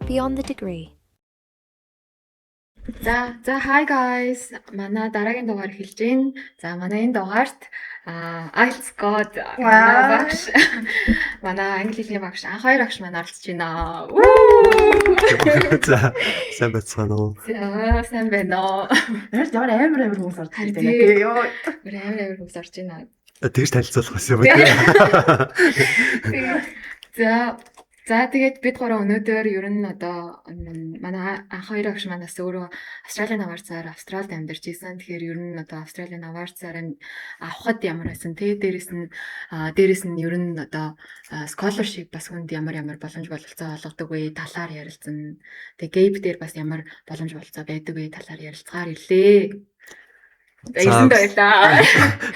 beyond the degree. За hi guys. Манай дараагийн дугаар эхэлж байна. За манай энэ дугаарт IELTS God манай багш манай англи хэлний багш хоёр багш маань оролцож байна. За сайн байцгаана уу? За сайн байна уу? Ямар амар хүмүүс орж байна тий. Йоо. Амар хүмүүс орж байна. Тэгж танилцуулах байсан юм уу? За тэгээд бид гурав өнөөдөр ер нь одоо манай анх хоёр багш манаас өөрөө Австралийн аваарцаар Австралид амьдарч исэн. Тэгэхээр ер нь одоо Австралийн аваарцаар авахд ямар байсан те дээрэс нь ер нь одоо scholarship бас хүнд ямар боломж бололцоо олгодог вэ талаар ярилцсан. Тэгээ gap дээр бас ямар боломж бололцоо байдаг вэ талаар ярилцгаар ирлээ. Баярлалаа баярлаа.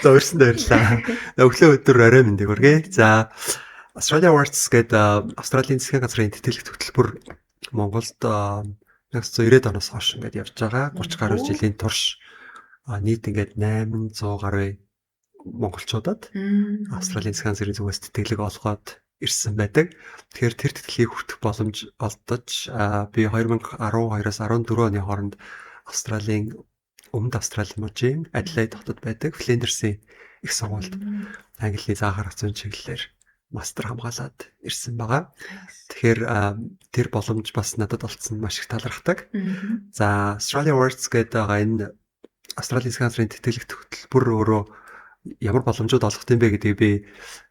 За баярлалаа. Өглөө өдөр орой мэндийг хүргэе. За Australia Awards гэдэг Австралийн засгийн газрын тэтгэлэг хөтөлбөр Монголд 1990 оноос хойш ингээд явж байгаа. 30 гаруй жилийн турш нийт ингээд 800 гаруй монголчуудад Австралийн засгийн газрын зүгээс тэтгэлэг олгоод ирсэн байдаг. Тэгэхээр тэр тэтгэлгийг хүртэх боломж олдож би 2012-аас 14 оны хооронд Австралийн Өмнөд Австралийн мужийн Adelaide хотод байдаг Flinders-ийн их сургуульд англи заахаар зүүн чиглэлээр мастер хамгаалаад ирсэн байгаа. Тэгэхээр тэр боломж бас надад олцсон маш их талархдаг. За Australia Awards гэдэг энэ Австралийн засгийн газрын тэтгэлэгт хөтөлбөр өөрөө ямар боломжууд олгох юм бэ гэдгийг би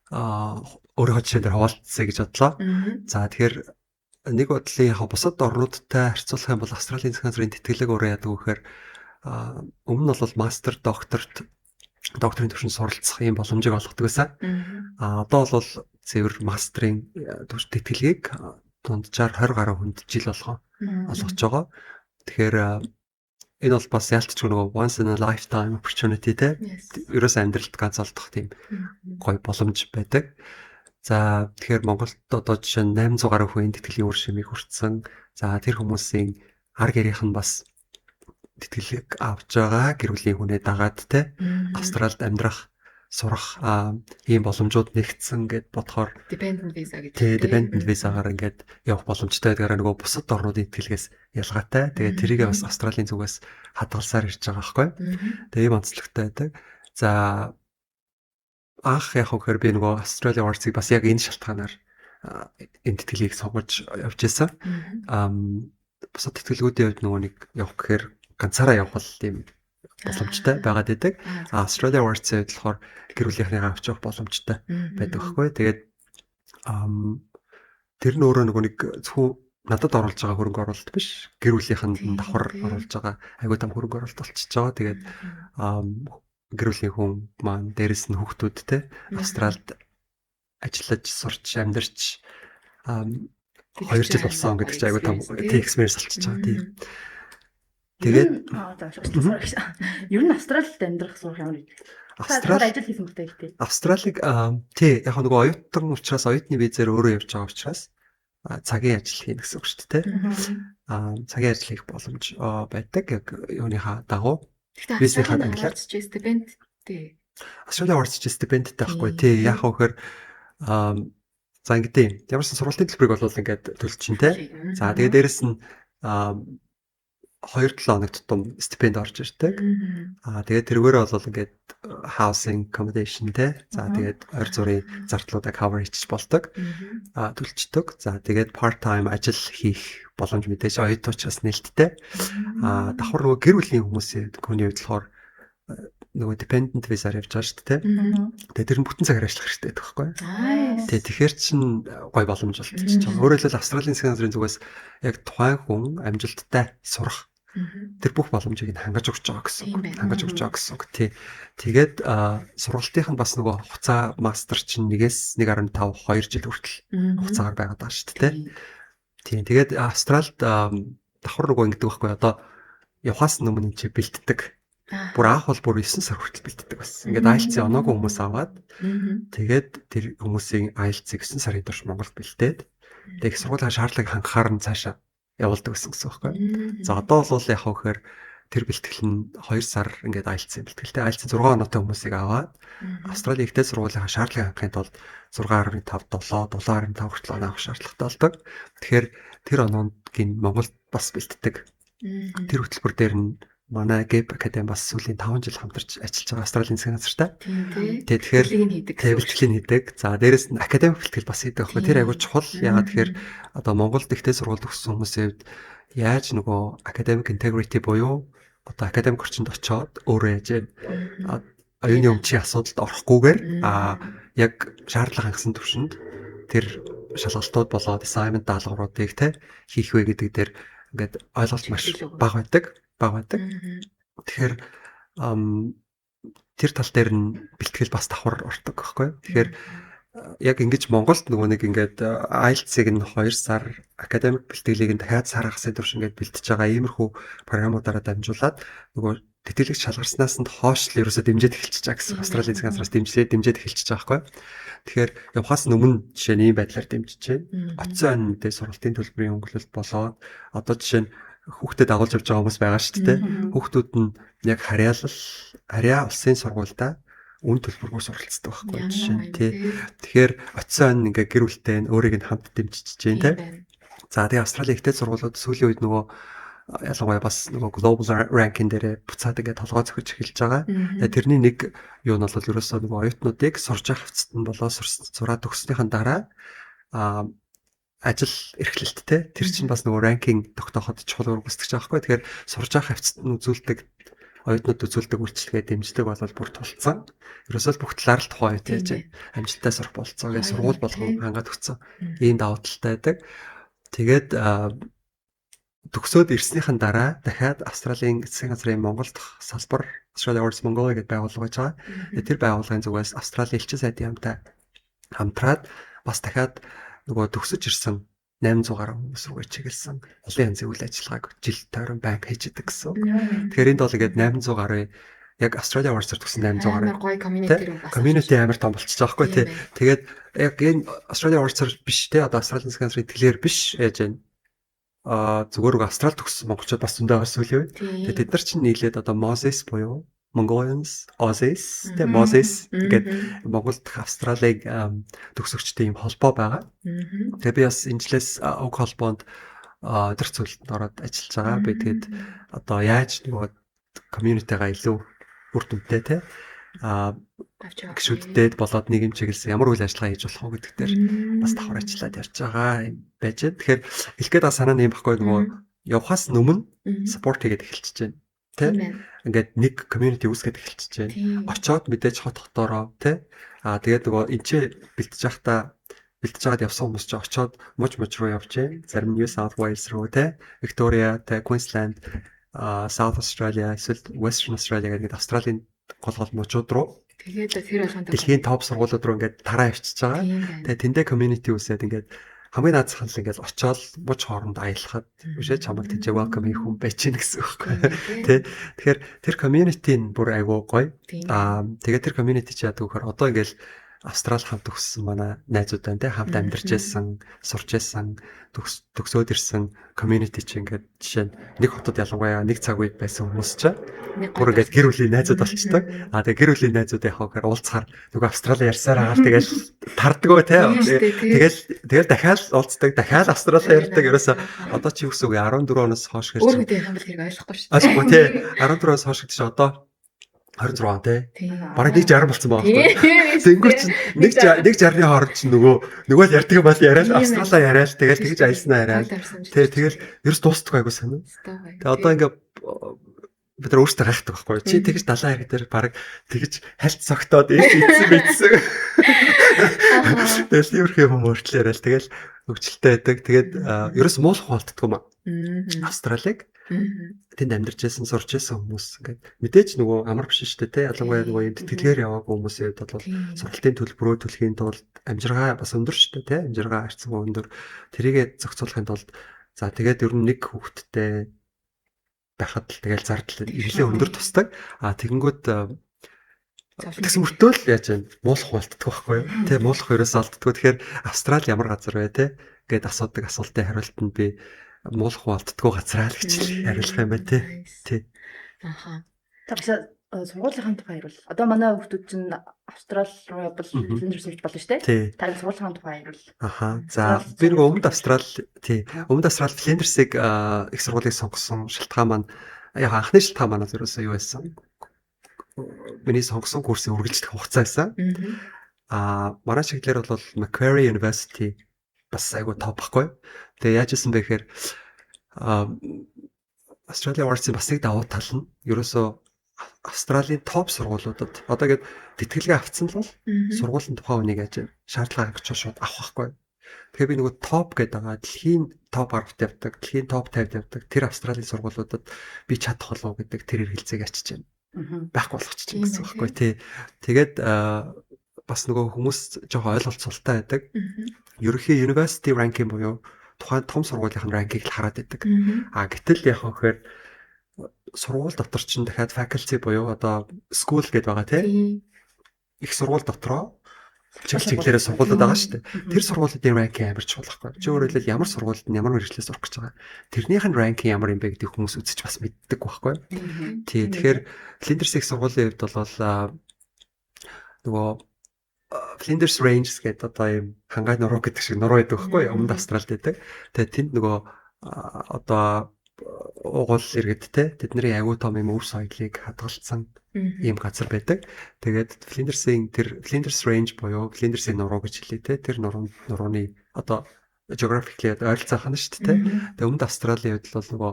өөрийнхөө жишээн дээр хуваалцъя гэж бодлоо. За тэгэхээр нэг бодлын яг бусад орнуудтай харьцуулах юм бол Австралийн засгийн газрын тэтгэлэг өөрөө яадаг вэ гэхээр өмнө нь бол мастер докторийн түвшинд суралцах юм боломжийг олгодог байсан. Одоо бол цэвэр мастрын тэтгэлгийг дунджаар 20 гаруй хүнд жил болгон олгож байгаа. Тэгэхээр энэ бол бас ялцч нөгөө once in a lifetime opportunity те. Ерөөс амьдралд ганц олдох тийм гоё боломж байдаг. За тэгэхээр Монголд одоо жишээ нь 800 гаруй хүн тэтгэлийн үр шимийг хүртсэн. За тэр хүмүүсийн ар гэрийнх нь бас тэтгэлэг авч байгаа гэр бүлийн хүнээ дагаад те Австралид амьдрах сурах ийм боломжууд нэгдсэн гэд бодохоор dependent visa гэдэг. Dependent visa-гаар ингээд явах боломжтой гэдгээр нөгөө бусад орнуудын тэтгэлгээс ялгаатай. Тэгээд тэрийг бас Австралийн зүгээс хадгалсаар ирж байгаа байхгүй. Тэгээд ийм онцлогтой байдаг. За анх яг хөөр би нөгөө Australia Awards-ыг бас яг энэ шалтгаанаар энэ тэтгэлгийг сонгож явж байсан. Бусад тэтгэлгүүдийн хувьд нөгөө нэг явах гэхээр ганцаараа явах тийм боломжтой байгаад байдаг. Australia Awards-ийг болохоор гэр бүлийнхнийгаа авч явах боломжтой байдаг байхгүй. Тэгээд тэр нь өөрөө нөгөө нэг зөвхөн надад оруулж байгаа хөрөнгө оруулалт биш, гэр бүлийнхэнд давхар оруулж байгаа айгүй том хөрөнгө оруулалт болчихж байгаа. Тэгээд гэр бүлийн хүн маань дээрэс нь хүүхдүүдтэй Австралид ажиллаж, сурч, амьдарч 2 жил болсон гэдэг чинь айгүй том experience болчихж байгаа тийм. Тэгээд ер нь Австралид амьдрах сурах ямар вэ? Австралид ажил хийсэн хэрэгтэй тий. Австралиг тий яг нөгөө оюутан учраас оюутны визээр өөрөө явж байгаа учраас цагийн ажил хийнэ гэсэн үг шүү дээ. Цагийн ажил хийх боломж байдаг яг юуныхаа дагуу. Визийнхаа англиар стипенд тий. Australia Awards стипендтэй байхгүй тий. Яг хөөр за ингэдэм ямарсан сургалтын төлбөрийг бол ингээд төлж чинь тий. За тэгээд дээрэс нь 2-7 хоног тутам стипенд орж ирдэг. Тэгээд тэрүүгээр бол ингээд housing accommodation те. За тэгээд ойр зүрийн зардлуудаа cover хийчих болдог. Төлчдөг. За тэгээд part time ажил хийх боломж мэдээж оюутан учраас нээлттэй. Давхар нөгөө гэр бүлийн хүмүүсийн хүний хувьд болохоор нөгөө dependent visa-аар явж байгаа шүү дээ. Тэгээд тэр нь бүтэн цагаар ажиллах хэрэгтэй байдаг байхгүй. Тэгээд тэгэхэр чин гой боломж болчихж байгаа. Өөрөөр хэлбэл Австралийн засгийн газрын зүгээс яг тухайн хүн амжилттай сурах тэр бүх боломжийг хангаж өгч байгаа гэсэн үг. Хангаж өгч байгаа гэсэн үг. Тэгээд сургалтынх нь бас нөгөө хугацаа мастер чинь 1-1.5 2 жил хүртэл хугацаагаар байгаад байгаа шүү дээ. Тийм. Тэгээд Австралид давхар нөгөө ингэдэг байхгүй одоо явахаас өмнө чи бэлддэг. Бүр анх бол бүр 9 сар хүртэл бэлддэг байсан. Ингээд IELTS-ийн оноогүй хүмүүс аваад тэгээд тэр хүмүүсийн IELTS-ийг 9 сарын турш Монголд бэлдээд тэгээд сургуулийн шаардлагыг хангахаар нь цаашаа явуулдаг гэсэн үг байхгүй. За одоо бол яг хөөр тэр бэлтгэл нь 2 сар ингээд айлцсан бэлтгэлтэй айлцсан 6 оноотой хүмүүсийг аваад Австралийн ихтэй сургуулийнхаа шаардлагын хангахын тулд 6.5 7 7.5 хүртэл оноо авах шаардлагатай болдог. Тэгэхээр тэр оноогийн Монголд бас бэлтдэг. Тэр хөтөлбөр дээр нь манай Gap Academy бас сүүлийн 5 жил хамтарч ажиллаж байгаа Австралийн засгийн газартай. Тэгэхээр бэлтгэлийн хийдэг. За дээрэс нь академик бэлтгэл бас хийдэг байхгүй. Тэр айгүй чухал. Яагаад тэгэхээр одоо Монголд ихтэй сургуульд өгсөн хүмүүсийн хувьд яаж нөгөө academic integrity буюу одоо академик орчинд очоод өөрөө яаж оюуны өмчийн асуудалд орохгүйгээр яг шаардлага хангасан төвшөнд тэр шалгалтууд болоод assignment даалгавруудыг хийх вэ гэдэг дээр ингээд ойлголт маш бага байдаг. Тэгэхээр тэр тал дээр нь бэлтгэл бас давхар ордог байхгүй. Тэгэхээр яг ингэж Монголд нөгөө нэг ингээд IELTS-ыг нь 2 сар академик бэлтгэлийг нь дахиад сар хагасын турш ингээд бэлтэж байгаа иймэрхүү програмуудаараа дамжуулаад нөгөө тэтгэлэгч шалгарснаас нь хойш л ерөөсөө дэмжиж эхэлчихэж байгаа гэсэн Австралийн засгийн газраас дэмжиж эхэлчихэж байгаа байхгүй. Тэгэхээр явахаас өмнө жишээ нь ийм байдлаар дэмжиж байна. Оцсон мэдээ сургалтын төлбөрийн өнгөлөлт болоод одоо жишээ нь хүүхдэд дагуулж явж байгаа хүмүүс байгаа шүү дээ. Хүүхдүүд нь яг харьяа улсын сургуультай үн төлбөргөө суралцдаг байхгүй жишээ нь тий. Тэгэхээр оцсон ингээ гэр бүлтэй өөрийг нь хамт дэмжиж байна тий. За тэгээ Австралийн ихтэй сургуулиуд сүүлийн үед нөгөө ялангуяа бас нөгөө global ranking дээр буцаад ингээ толгой зөхиж эхэлж байгаа. Тэгээ тэрний нэг юу нь бол ерөөсөө нөгөө оюутнуудыг сурж явах хэвцэд нь болоо сураад төгснөхийн дараа ажил эрхлэлттэй тэр чинь бас нөгөө ранкинг тогтооход чухал үүрэг гүйцэтгэж байгаа байхгүй. Тэгэхээр сурж явах хэвцэд нь үзүүлдэг оюутнууд үзүүлдэг үйлчлэгээ дэмждэг болол бүр тулцсан. Ерөөсөө бүх талаар л тухайн үед яаж амжилттай сурах болцоо гэж сургууль болгон хангаад өгсөн. Ийм давуу талтай байдаг. Тэгээд төгсөөд ирснийхэн дараа дахиад Австралийн засгийн газрын Монголд салбар Australia Awards Mongolia гэдэг байгууллага байж байгаа. Тэр байгууллагын зүгээс Австралийн элчин сайдын хамтраад бас дахиад нөгөө төгсөж ирсэн 800 гаруй хүмүүс рүү чиглэсэн олон янзын үйл ажиллагааг жил тойрон байнга хийж идэг гэсэн. Тэгэхээр энд бол ингээд 800 гаруй яг Australia Awards-аар төгсөн 800 гаруй community амар том болчихж байгаа байхгүй тий. Тэгээд яг энэ Australia Awards-аар биш тий одоо Австралийн засгийн газрын тэлэр биш яаж байна. Зүгээр Австрал төгссөн монголчууд бас зөндөө бас үйл яваа. Тэгээд тэд нар чинь нийлээд одоо Moses буюу Mongolians, Aussies, тэгээ Moses гэдэг Монголд Австралийн төгсөгчтэй юм холбоо байгаа. Тэгээ би бас энэчлээс уг холбоонд өдөр зөвлөлтөнд ороод ажиллаж байгаа. Би тэгээд одоо яаж нөгөө community-га илүү үр дүнтэй те гişүүдтэй болоод нийгэм чиглэсэн ямар үйл ажиллагаа хийж болох вэ гэдэг дээр бас давхар ажиллаад явж байгаа юм байж байна. Тэгэхээр хэлгээд байгаа санаа нь юм баггүй нөгөө явхаас өмнө support хийгээд эхэлчихэж байна. Ингээд нэг community үүсгээд эхэлчихэж байна. Очоод мэдээж хот хотоороо тий. Тэгээд нөгөө энэчээ бэлтэж байгаад явсан хүмүүс ч очоод муж руу явж байна. Зарим New South Wales руу тий. Victoria, тий, Queensland, South Australia, эсвэл Western Australia гэдэг Австралийн гол мужууд руу. Тэгээд тэр болгонд дэлхийн топ сургуулиуд руу ингээд тараа авчиж байгаа. Тэгээд тэндээ community үүсээд ингээд хамгийн наад зах нь ингээл очоод муж хооронд аялахад үшээ чамд тийч welcome хийх хүн байж гэнэ гэсэн үг байхгүй тий. Тэгэхээр тэр community нь бүр айгүй гоё. Тэгээд тэр community ч яадаг вөхөр одоо ингээл Австрал хамт төгссөн манай найзууд байна тий. Хамт амьдарч байсан, сурч байсан, төгсөөд ирсэн community ч ингээд жишээ нь нэг хотод ялангуяа нэг цаг үед байсан хүмүүс ч бүр ингээд гэр бүлийн найзууд болчтой. Тэгээд гэр бүлийн найзууд яхаар уулзахаар нөгөө Австрал ярьсаар агаал тэгэл тардгөө тий. Тэгэл дахиад уулздаг, дахиад Австрал ярьдаг. Ерөөсө одоо чи юу гэсэн үг 14 оноос хойш гэж. Өөрөө тийм хамбал хэрэг ойлгохгүй шүү. Ойлгохгүй тий. 14-оос хойш гэж одоо 26 тий. Бараг 160 болсон байгаа байхгүй. Тэнгүүр чинь 160-ны хооронд чинь нөгөө л ярьдаг юм бол яриад Австралаа яриад тэгэл тэгж аялснаа яриад. Тэгэл ерөөс дуустдаг айгуу санаа. Тэгээ одоо ингээ бид нар өөрсдөө гайхдаг байхгүй. Чи тэгж 70 дээр бараг тэгж хальт цогтоод ийцсэн. Тэгэл тиймэрхүү юм өөрчлөлт яриад тэгэл хөвчлөлтэй байдаг. Тэгээд ерөөс муулах болтдгоо юм аа. Австралиг тэнд амьдарч байсан, сурч байсан хүмүүс ингээд мэдээж нөгөө амар биш шүү дээ тий. Ялангуяа нөгөө юм тэтгэлгээр яваагүй хүмүүсийн хувьд бол сургалтын төлбөрөө төлөхийн тулд амжиргаа бас өндөр шүү дээ тий. Амжиргаа харьцан өндөр. Тэрийгэ зохицуулахын тулд за тэгээд ер нь нэг хүүхэдтэй байхад л тэгэл зардал нэлээд өндөр тусдаг. Тэгэнгүүт тэгсэн мөртөө л яаж вэ? Муулах болтдгоо байхгүй юу? Тий, муулах ерөөс олддгоо. Тэгэхээр Австрал ямар газар вэ тий? Гэд асуудаг асуултын хариултанд би муулах болтдгоо газраа л гэж хариулах юм байна тий. Аха. Тэгвэл сургуулийн тухай ярил. Одоо манай хүүхдүүд чинь Австрали руу явбал Флиндерс явж болно шүү дээ. Тий. Та сургуулийн тухай ярил. Аха. За би нөгөө өмнөд Австрали Флиндерсийг их сургуулийг сонгосон шалтгаан маань яг анхны шалтгаан маань ерөөсөө юу байсан? Миний сонгосон курсын үргэлжлэх хугацаа байсан. Манай чиглэлээр бол Macquarie University бас айгу топ байхгүй. Тэгээ яаж исэн бэ гэхээр Australia Awards-ийн бас нэг давуу тал нь ерөөсөө Австралийн топ сургуулиудад одоо ингээд тэтгэлгээ авцсан л сургуулийн тухай үнийг яаж шаардлага гаргаж шууд авах байхгүй. Тэгэхээр би нөгөө топ гэдэг байгаа дэлхийн топ 10-т явдаг, дэлхийн топ 50-д явдаг тэр Австралийн сургуулиудад би чадах болов гэдэг тэр эргэлзээг ачиж байна. Байхгүй болгочих чинь гэсэн байхгүй тий. Тэгээд бас нөгөө хүмүүс жоохон ойлголцолтой байдаг. Ерөнхий university ranking буюу тухайн том сургуулийн ранкийг л хараад байдаг. Гэтэл яг хөөр сургууль дотор чинь дахиад faculty буюу одоо school гэдэг байгаа тий. Их сургууль дотроо чиглэлээр сургуулиуд байгаа шүү дээ. Тэр сургуулиудын ранкинг амар чухал байхгүй. Чи өөрөөр хэлбэл ямар сургуульд ямар мэргэжлээс сурах гэж байгаа. Тэрнийх нь ранкинг ямар юм бэ гэдгийг хүмүүс үзэж бас мэддэг байхгүй. Тий. Тэгэхээр Flinders их сургуулийн хувьд бол нөгөө Flinders Ranges гэдэг одоо юм хангай нуруу гэдэг шиг нуруу байдаг байхгүй. Өмнөд Австралид байдаг. Тэгээд тэнд нөгөө одоо угуул иргэд те тэдний аягүй том юм өв соёлыг хадгалсан ийм газар байдаг. Тэгээд Flinders Range буюу Flinders-ийн нуруу гэж хэлээ те тэр нурууны одоо geographically ойролцоох нь шүү дээ те. Тэгээд өмнөд Австралийн хувьд бол нөгөө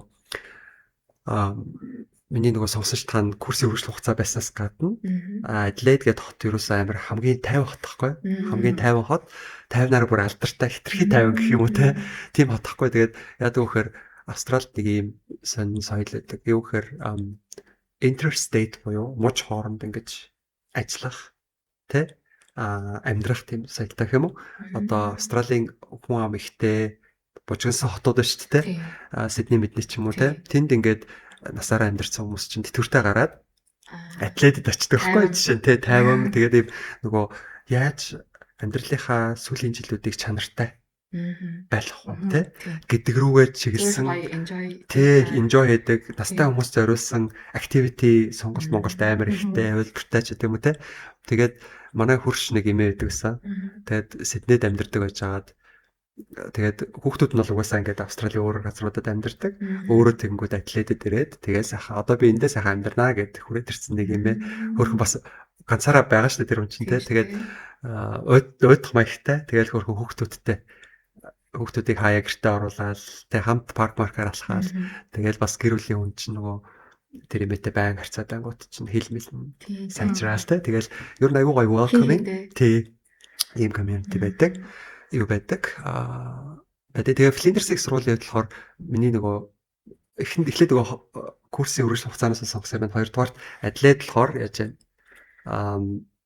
миний нөгөө сонсон шалтгаан курсын үргэлжлэх хугацаа байснаас гадна Adelaide гэдэг хот ерөөсөө амар хамгийн 50 хот тахгүй. Хамгийн 50 хот 50-аар бүр алдартай хитрхи 50 гэх юм уу те. Тийм хот тахгүй. Тэгээд яадаг вэхээр Австралид нэг ийм сонин соёл байдаг. Юу гэхээр interstate буюу муж хооронд ингэж ажиллах тий амьдрах тийм соёлтой гэх юм уу? Одоо Австралийн хүн ам ихтэй бужигсан хотууд байна шүү дээ. Сидней мэдний ч юм уу тий. Тэнд ингээд насаараа амьдарсан хүмүүс чинь тэтгэвртэй гараад Адлайдад очдог байхгүй жишээ тий 50 тэгээд ийм нөгөө яаж амьдралынхаа сүүлийн жилүүдийг чанартай байлах уу тий гэдэг рүүгээ чиглэсэн тий enjoy хийдэг настай хүмүүст зориулсан activity сонголт Монголд амар ихтэй хөлбөртэй ч гэдэг юм уу тий тэгээд манай хурш нэг эмээ байдаг гэсэн тэгээд Сиднейд амьдардаг байж байгаад тэгээд хүүхдүүд нь бол угаасаа ингээд Австралийн өөр газруудад амьдардаг өөрөө тэгэнгүүт Адлайдад ирээд тэгээд сайхан одоо би эндээ сайхан амьдарнаа гэд хүрээд ирсэн нэг эмээ хөрхөн бас ганцаараа байгаа шүү дээ тэр хүн чинь тий тэгээд уйдах маягтай тэгээд хөрхөн хүүхдүүдийг хаяа гэртээ оруулаад тэг хамт парк маркаар алхаал тэгэл бас гэр бүлийн хүн чинь нөгөө тэр эмээтэй байн харьцаад ангууд чинь хэлмэл сайжраал те тэгэл ер нь аюу гой welcoming тий ийм community байдаг юу байдаг тэгээ Flinders их сургуулийн хувьд болохоор миний нөгөө эхлээд нөгөө курсын үргэлжлэх хугацаанаас сонгосон байна хоёрдугаарт Adelaide болохоор яаж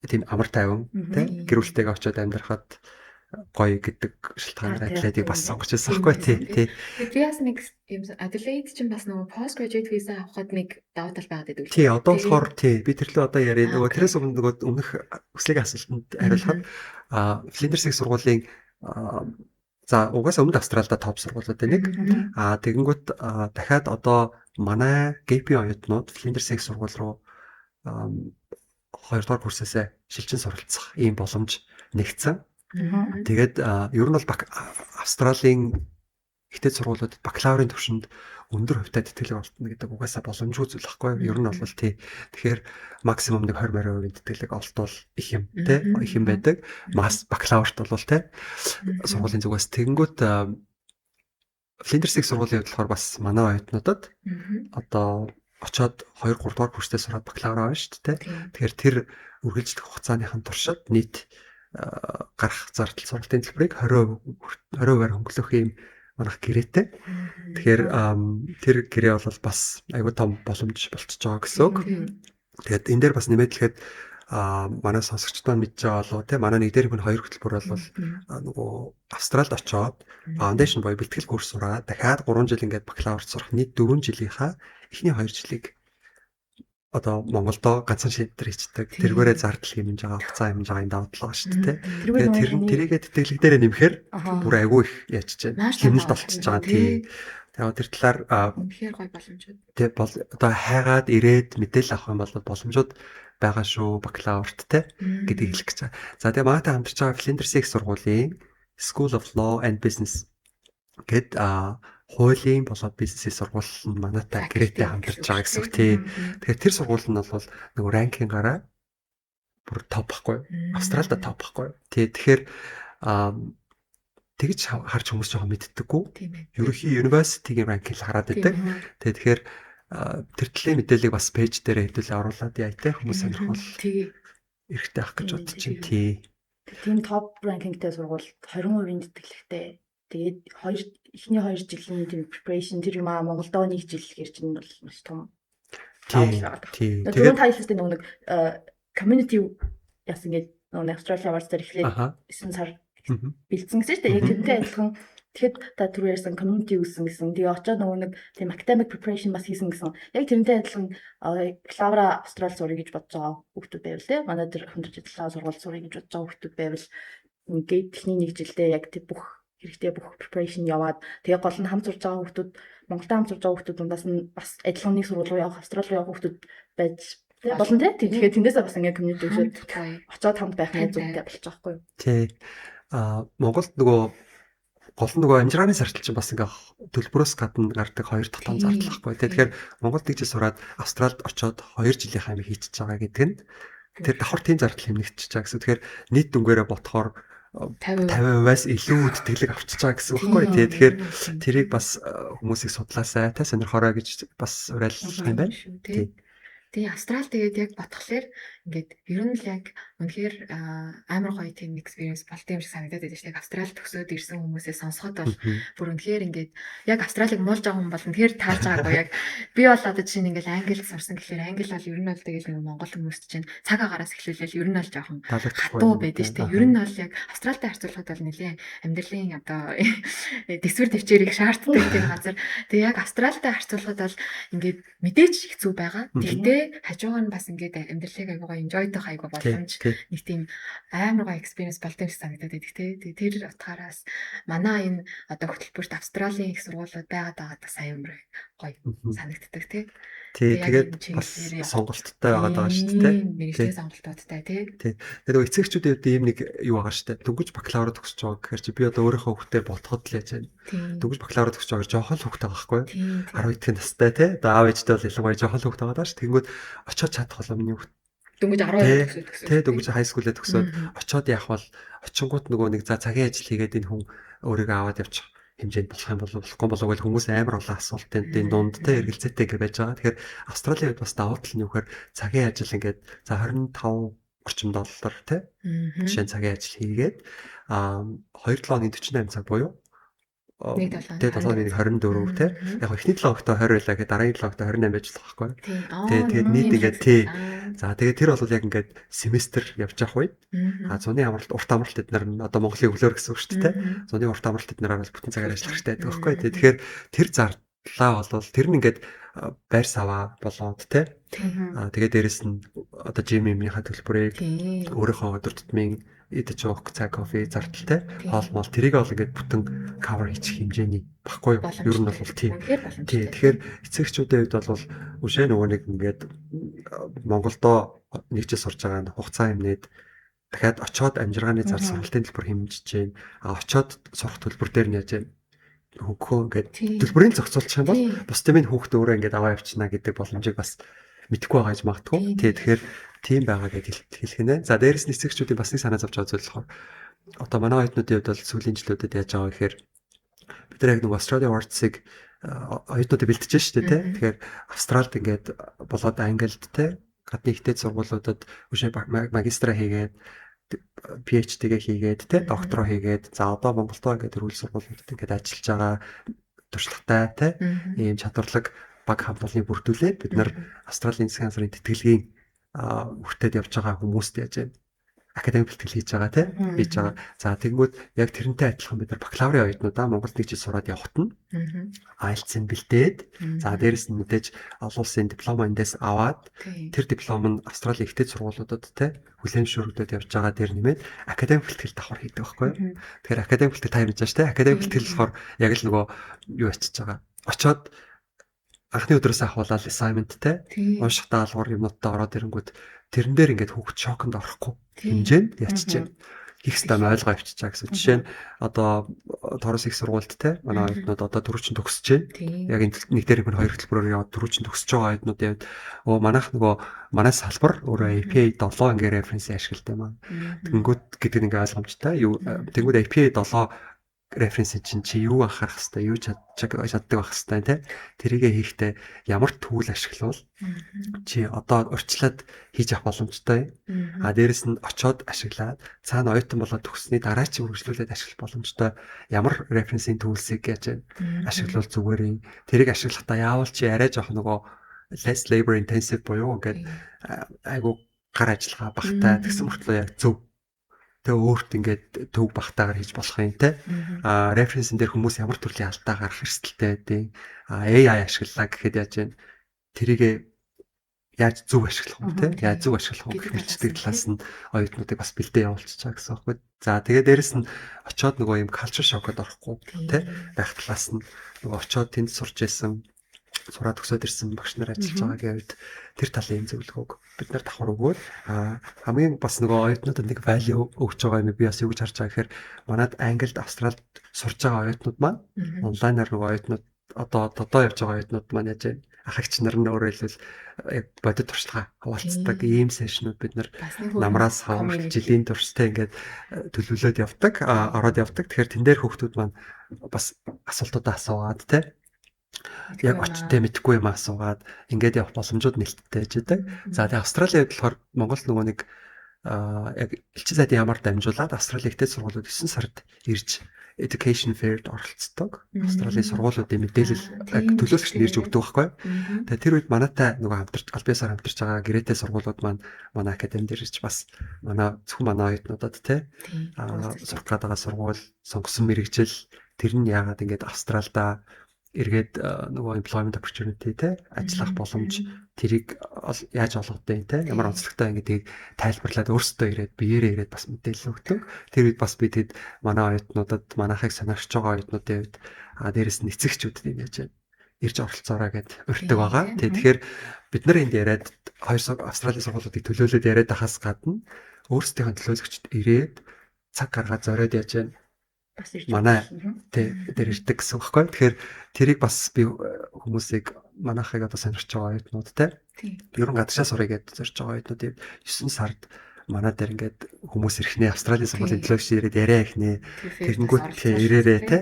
тийм амар тайван тий гэр бүлтэйгээ очиод амьдрахад гоё гэдэг шалтгаанаар Adelaide-ийг бас сонгож байсан байхгүй тий. Би бас нэг юм Adelaide чинь бас нөгөө post graduate visa авахад нэг давуу тал байгаад байдаг. Тий, одоо болохоор тий би тэрлээ одоо яриа нөгөө тэрээс өмнө өмнөх өслийн асуултанд хариулахад Flinders их сургуулийн за угаасаа өмнөд Австралида топ сургуулиуд нэг тэгэнгүүт дахиад одоо манай GAP оюутнууд Flinders их сургууль руу хоёрдугаар курсээс шилжин суралцах ийм боломж нэгдсэн. Тэгээд ер нь бол Австралийн ихтэй сургуулиудад бакалаврын түвшинд өндөр хувьтай тэтгэлэг олтно гэдэг угаасаа боломжгүй зүйл байхгүй. Ер нь бол тий. Тэгэхээр максимум нэг 20% тэтгэлэг олтвол их юм тий. Их юм байдаг. Бакалаврт бол тий. Сургуулийн зүгээс тэгэнгүүт Flinders их сургуулийн хувьд болохоор бас манай оюутнуудад одоо очоод 2-3 дугаар курстэй сураад бакалавр авна шүү дээ. Тэгэхээр тэр үргэлжлэх хугацааныхын туршид нийт гарах зардал сургалтын төлбөрийг 20%-аар хөнгөлөх юм манайх гэрээтэй. Тэгэхээр тэр гэрээ бол бас аюул том боломж болчихж байгаа гэсэн үг. Тэгээд энэ дээр бас нэмээд хэлэхэд манай сонсогчдод мэдж байгаа болов те манай нэг дээр хүн 2 хөтөлбөр бол нөгөө Австралид очоод фаундейшн боёо бэлтгэл курс сураад дахиад 3 жил ингээд бакалаврт сурах нийт 4 жилийнхаа эхний 2 жилийг одоо Монголдо ганцхан шийдвэр хийдэг. Тэргээрээ зардал хэмжиж байгаа хугацаа хэмжиж байгаа энэ давуу тал шүү дээ. Тэгээд тэрийгээ тэтгэлэг дээрээ нэмэхээр бүр айгүй их яачж байна. Хэмнэлт болчихж байгаа. Тий. Яг тэр талаар Үнэхээр гоё боломжууд. тэг бол одоо хайгаад ирээд мэдээлэл авах юм бол боломжууд байгаа шүү бакалаврт те гэдгийг хэлэх гэж байгаа. За тэгээ манайтай хамтарч байгаа Flinders их сургуулийн School of Law and Business гэд хуулийн болоод бизнесийн сургууль нь манайтай гэрээтэй хамтарч байгаа гэсэн үг тий. Тэгэхээр тэр сургууль нь бол нөгөө ранкингаараа бүр топ байхгүй юу? Австралид топ байхгүй юу? Тий. Тэгэхээр тэгж харж хүмүүс жоохон мэддэггүй. Ерөнхий university-ийн ранкинг хараад байдаг. Тэгэхээр тэр талын мэдээллийг бас пэйж дээр хэдүүлээ оруулаад яа те хүмүүс сонирхол эрэхтэй ах гэж бодож чинь тий. Тийм топ ранкингтэй сургуульд 20% тэтгэлэгтэй. Тэгээд эхний 2 жилийн тийм preparation тэр юм Монголдоо 1 жил гэр чинь бол маш том. Тий. Тэгээд тайлбартай нэг community яасан гээд нэг Australia Awards дээр эхлээд 9 сар бэлдсэн гэсэн чинь яг тэрнтэй адилхан тэгэхэд та түрүү ярьсан community үүсгэн гэсэн. Тэгээ очоод нөгөө нэг тийм academic preparation бас хийсэн гэсэн. Яг тэрнтэй адилхан бакалавра Австрали сурах гэж бодож байгаа хүүхдүүд байвал те. Манай дээр хөндөж ажиллаа сургууль сурах гэж бодож байгаа хүүхдүүд байвал ингээд техний 1 жилдээ яг тийм бүх хэрэгтэй бүх preparation яваад тэгээ гол нь хамт сурж байгаа хүүхдүүд Монголд хамт сурж байгаа хүүхдүүд дундаас нь бас адилхан нэг сургууль руу явах Австрали руу явах хүүхдүүд байж болно те. Тэгэхээр тэндээсээ бас ингээд community үүсээд очоод хамт байх нь зүйтэй болж байгаа байхгүй юу? Тий. Монголд нөгөө гол нь нөгөө амжиргааны сартал чинь бас ингээ төлбөрөөс гадна гардаг 2 татам зардал байхгүй. Тэгэхээр Монголд тэгж сураад Австралид очоод 2 жилийн амиг хийчихэж байгаа гэдэг нь тэр давхар тийм зардал хэмнэгдчихэж байгаа гэсэн. Тэгэхээр нийт дүнгээрээ ботхоор 50%-аас илүү тэтгэлэг авчиж байгаа гэсэн үг байхгүй. Тэгэхээр тэрийг бас хүмүүсийг судлаасай та сонирхорой гэж бас уриалах юм байна. Тий. Тэгээ Австрал тэгээд яг бодхолоор ингээд ер нь л яг үнэхээр амар гоё team experience болт юм шиг санагдаад байдаг шүү дээ. Австрал төгсөөд ирсэн хүмүүсээ сонсоход бол бүр үнэхээр ингээд яг Австралиг муулж байгаа хүн бол үнэхээр тааж байгаагүй яг би бол одоо чинь ингээд англи сурсан гэхээр англи бол ер нь бол тэгээд нэг монгол хүмүүст чинь цаг агаараас эхлүүлээл ер нь бол жоохон хатуу байдаг шүү дээ. Ер нь бол яг Австралтай харьцуулахад бол нэлээд амьдралын одоо дэсвэр төвчээрийг шаарддаг тийм газар. Тэгээ яг Австралтай харьцуулахад бол ингээд мэдээж хэцүү байгаа. Тэгтээ хажуугаар нь бас ингээд амьдралыг аягаа enjoy-тэй хайгаа боломж нэг тийм амар гоё experience болтой юм шиг санагдаад байдаг тий. Тэр утгаараас манай энэ одоо хөтөлбөрт Австралийн их сургуулиуд байгаад бас амар гоё санагддаг тий. Тий. Тэгээд бас сонголттой байгаад байгаа шүү дээ. Мэргэжлийн сонголтуудтай тий. Тий. Тэгээд эцэгчүүдийн хувьд ийм нэг юу байгаа шүү дээ. Дөнгөж бакалавра төгсөж байгаа гэхээр чи би одоо өөрийнхөө хүүхдээ ботход л яаж байна. Дөнгөж бакалавра төгсөж байгаа жоохон л хүүхдээ байгаа байхгүй юу? 12 дахь настай тий. Одоо аав ээжтэй бол ялангуяа жоохон л хүүхдээ байгаа даа ш. Тэнгүүд очоод чадах болоо миний хүүхд дөнгөж 12 төгсөөд тий дөнгөж high school-ээ төгсөөд очоод явах бол очингууд нөгөө нэг за цагийн ажил хийгээд энэ хүн өөрийгөө аваад явчих хэмжээнд болох юм болохгүй болов уу хүмүүс амар олон асуултын дунд те эргэлзээтэй гэж байж байгаа. Тэгэхээр Австралийн хувьд бас давуу тал нь юу гэхээр цагийн ажил ингээд за 25 орчим доллар те жишээ нь цагийн ажил хийгээд 2-7 оны 48 цаг буюу тэгээд 7 оны 24 те яг эхний 7 хоногт 20 байлаа гэхэд дараагийн 7 хоногт 28 байж болох байхгүй. Тэгээд нийт ингээд тий. За тэгээд тэр бол яг ингээд семестр явж явах үед зуны амралт урт амралт эднэр одоо Монголын өглөөр гэсэн үг шүү дээ. Зуны урт амралт эднэр бол бүтэн цагаар ажиллах хэрэгтэй байдаг байхгүй. Тэгэхээр тэр зардлаа бол тэр нь ингээд байр саваа болоод те. Тэгээд дээрэс нь одоо жимийнхаа төлбөрийг өөрийнхөө өдөр тутмын идэж уух цаг кофе зардалтай хоол мол тэрийг бол ингээд бүтэн cover хийчих хэмжээний баггүй юу? Ер нь бол тийм. Тэгэхээр эцэгчүүдийн хувьд бол үшээ нөгөө нэг ингээд Монголдоо нэг жил сурж байгаа хугацаа хэмнээд дахиад очоод амжиргааны зар сургалтын төлбөр хэмжиж जैन. Очоод сурах төлбөр дээр нь яаж вэ? Хөнгөө ингээд төлбөрийн зохицуулчих юм бол бусдын минь хүүхдээ өөрөө ингээд аваа явчихна гэдэг боломжийг бас мэдэхгүй байгаа гэж магадгүй. Тэгэхээр тийм байгаа гэж хэлэх нэ. За дээрэс нь эцэгчүүдийн бас нэг санаа зовж байгаа зүйл болохоор одоо манай оюутнуудын хувьд бол сүүлийн жилүүдэд яаж байгаа гэхээр бид нар яг нэг Australia Awards-ыг оюутнуудад бэлтэж штэ тий. Тэгэхээр Австралид ингээд болоод Англид тий гадны ихтэй сургуулиудад үшээ магистра хийгээд PhD-гээ хийгээд тий доктороо хийгээд за одоо Монголдоо ингээд төрүүл сургуулиудад ингээд ажиллаж байгаа туршлагатай тий ийм чадварлаг баг хамтлагын бүрдүүлээд бид нар Австралийн засгийн газрын тэтгэлгийн хүртээд явж байгаа хүмүүст яаж вэ? Академик бэлтгэл хийж байгаа тий хийж байгаа. За тэгэнгүүт яг тэрнтэй адилхан бид нар бакалаврын оюутнуудаа Монголд нэг жил сураад явахт нь IELTS-ыг бэлдээд за дээрэс нь мэдээж олон улсын диплом эндээс аваад тэр диплом нь Австралийн ихтэй сургуулиудад тий хүлээмжшүүрэгдээд явж байгаа дээр нэмээд академик бэлтгэл давхар хийдэг байхгүй юу? Тэгэхээр академик бэлтгэл та ярьж байгаа шүү дээ. Академик бэлтгэл болохоор яг л нөгөө юу ачиж байгаа очоод анхны өдрөөс ахуулаад assignment-тэй унших даалгавар юмнуудтай ороод ирэнгүүт тэрэн дээр ингээд хүүхд шоконд орохгүй хэмжээнд ячиж их стам ойлгоо авчичаа гэсэн. Жишээ нь одоо Торос их сургуульд те манай оюутнууд одоо дөрөвчин төгсөж байна. Яг нэг дээр нэг хоёр хөтөлбөрөөр яваад дөрөвчин төгсөж байгаа оюутнууд яваад манайх нөгөө манай салбар өөрөө APA 7 ингээ референс ашигладаг юм аа. Тэнгүүд гэдэг ингээ ойлгомжтой. Тэнгүүд APA 7 референс чинь чи юу анхаарах хэвээр юу чаддаг байх хэвээр те тэрийгэ хийхдээ ямар түүл ашиглавал чи одоо урьдчилаад хийж авах боломжтой. Дээрэс нь очоод ашиглаад цаана оюутан болоод төгссөний дараа чи үргэлжлүүлээд ашиглах боломжтой ямар референсийн түүлсийг яаж ашиглавал зүгээр юм. Тэрийг ашиглахдаа яавал чи арай жоох нөгөө less labor intensive буюу ингээд айгу гар ажиллагаа багтаа тэгсэн мөртлөө яг зөв тэгээ өөрт ингээд төв багтаагаар хийж болох юм те. Референсен дээр хүмүүс ямар төрлийн алдаа гарах эрсдэлтэй байдیں۔ AI ашиглалаа гэхэд яаж вэ? Тэрийгэ яаж зөв ашиглах вэ те? Яаж зөв ашиглах вэ гэх мэтчдэг талаас нь оюутнуудыг бас бэлдээ явуулчихаа гэсэн үг. За тэгээ дээрэс нь очоод нөгөө юм culture shock-од орохгүй те байх талаас нь нөгөө очоод тэнд сурч байсан сураад төгсөөд ирсэн багш нар ажиллаж байгаагийн үед тэр талын зөвлөгөөг бид нар давхар өгөөд хамгийн бас нөгөө оюутнуудад нэг value өгч байгаа юм би бас юу гэж харж байгаа гэхээр манад Англид Австралид сурж байгаа оюутнууд маань онлайнаар нөгөө оюутнууд одоо явж байгаа оюутнууд маань яаж ах эгч нар нь өөрөөр хэлбэл яг бодит туршлага хаваалцдаг ийм сешнүүд бид нар намраас хавар жилийн турштай ингээд төлөвлөд явдаг ороод явдаг. Тэгэхээр тэн дээр хүүхдүүд маань бас асуултуудаа асуугаад те яг очтой мэдхгүй юм асуугаад ингээд явах боломжууд нэлттэй байдаг. За тэгээ Австралийн хувьд болохоор Монгол нөгөө нэг яг элчин сайдын ямар дамжуулаад Австралийн ихтэй сургуулиуд 9 сард ирж education fair-д оролцдог. Австралийн сургуулиудын мэдээлэл төлөөлөгч нь ирж өгдөг байхгүй. Тэгээ тэр үед манайтай нөгөө хамтарч альбиасаар хамтарч байгаа гэрээтэй сургуулиуд маань манай академид ирж бас зөвхөн манай оюутнуудад те сурах гэдэг сургууль сонгосон мэрэгжил тэр нь яагаад ингээд Австралда эргээд нөгөө employment opportunity те ажиллах боломж тэрийг яаж олгодог юм те ямар онцлогтой ингээд тайлбарлаад өөрсдөө ирээд биеэрээ ирээд бас мэдээлэл өгдөг. Тэр үед бас би тэгэд манай оюутнуудад манайхыг сонирхож байгаа оюутнуудын үед дээрэс нь эцэгчүүдэд юм яаж ирж оролцоорой гэд урьдаг байгаа. Тэгэхээр бид нар энд яриад хоёр Австралийн сургуулиудыг төлөөлөд яриад байхаас гадна өөрсдийнхөө төлөөлөгчд ирээд цаг гаргаад зориод яаж манай дээр ирдэг гэсэн үг байхгүй. Тэгэхээр тэрийг бас би хүмүүсийг манайхыг одоо сонирхож байгаа оюутнууд те ерөн гадаашаа сурах гэдээ зорж байгаа оюутнууд 9 сард манай дээр ингээд хүмүүс ирхнээ Австралийн сургуулийн төлөөлөгч ирээд яриа ихнээ тэгэнгүүт ирээрээ те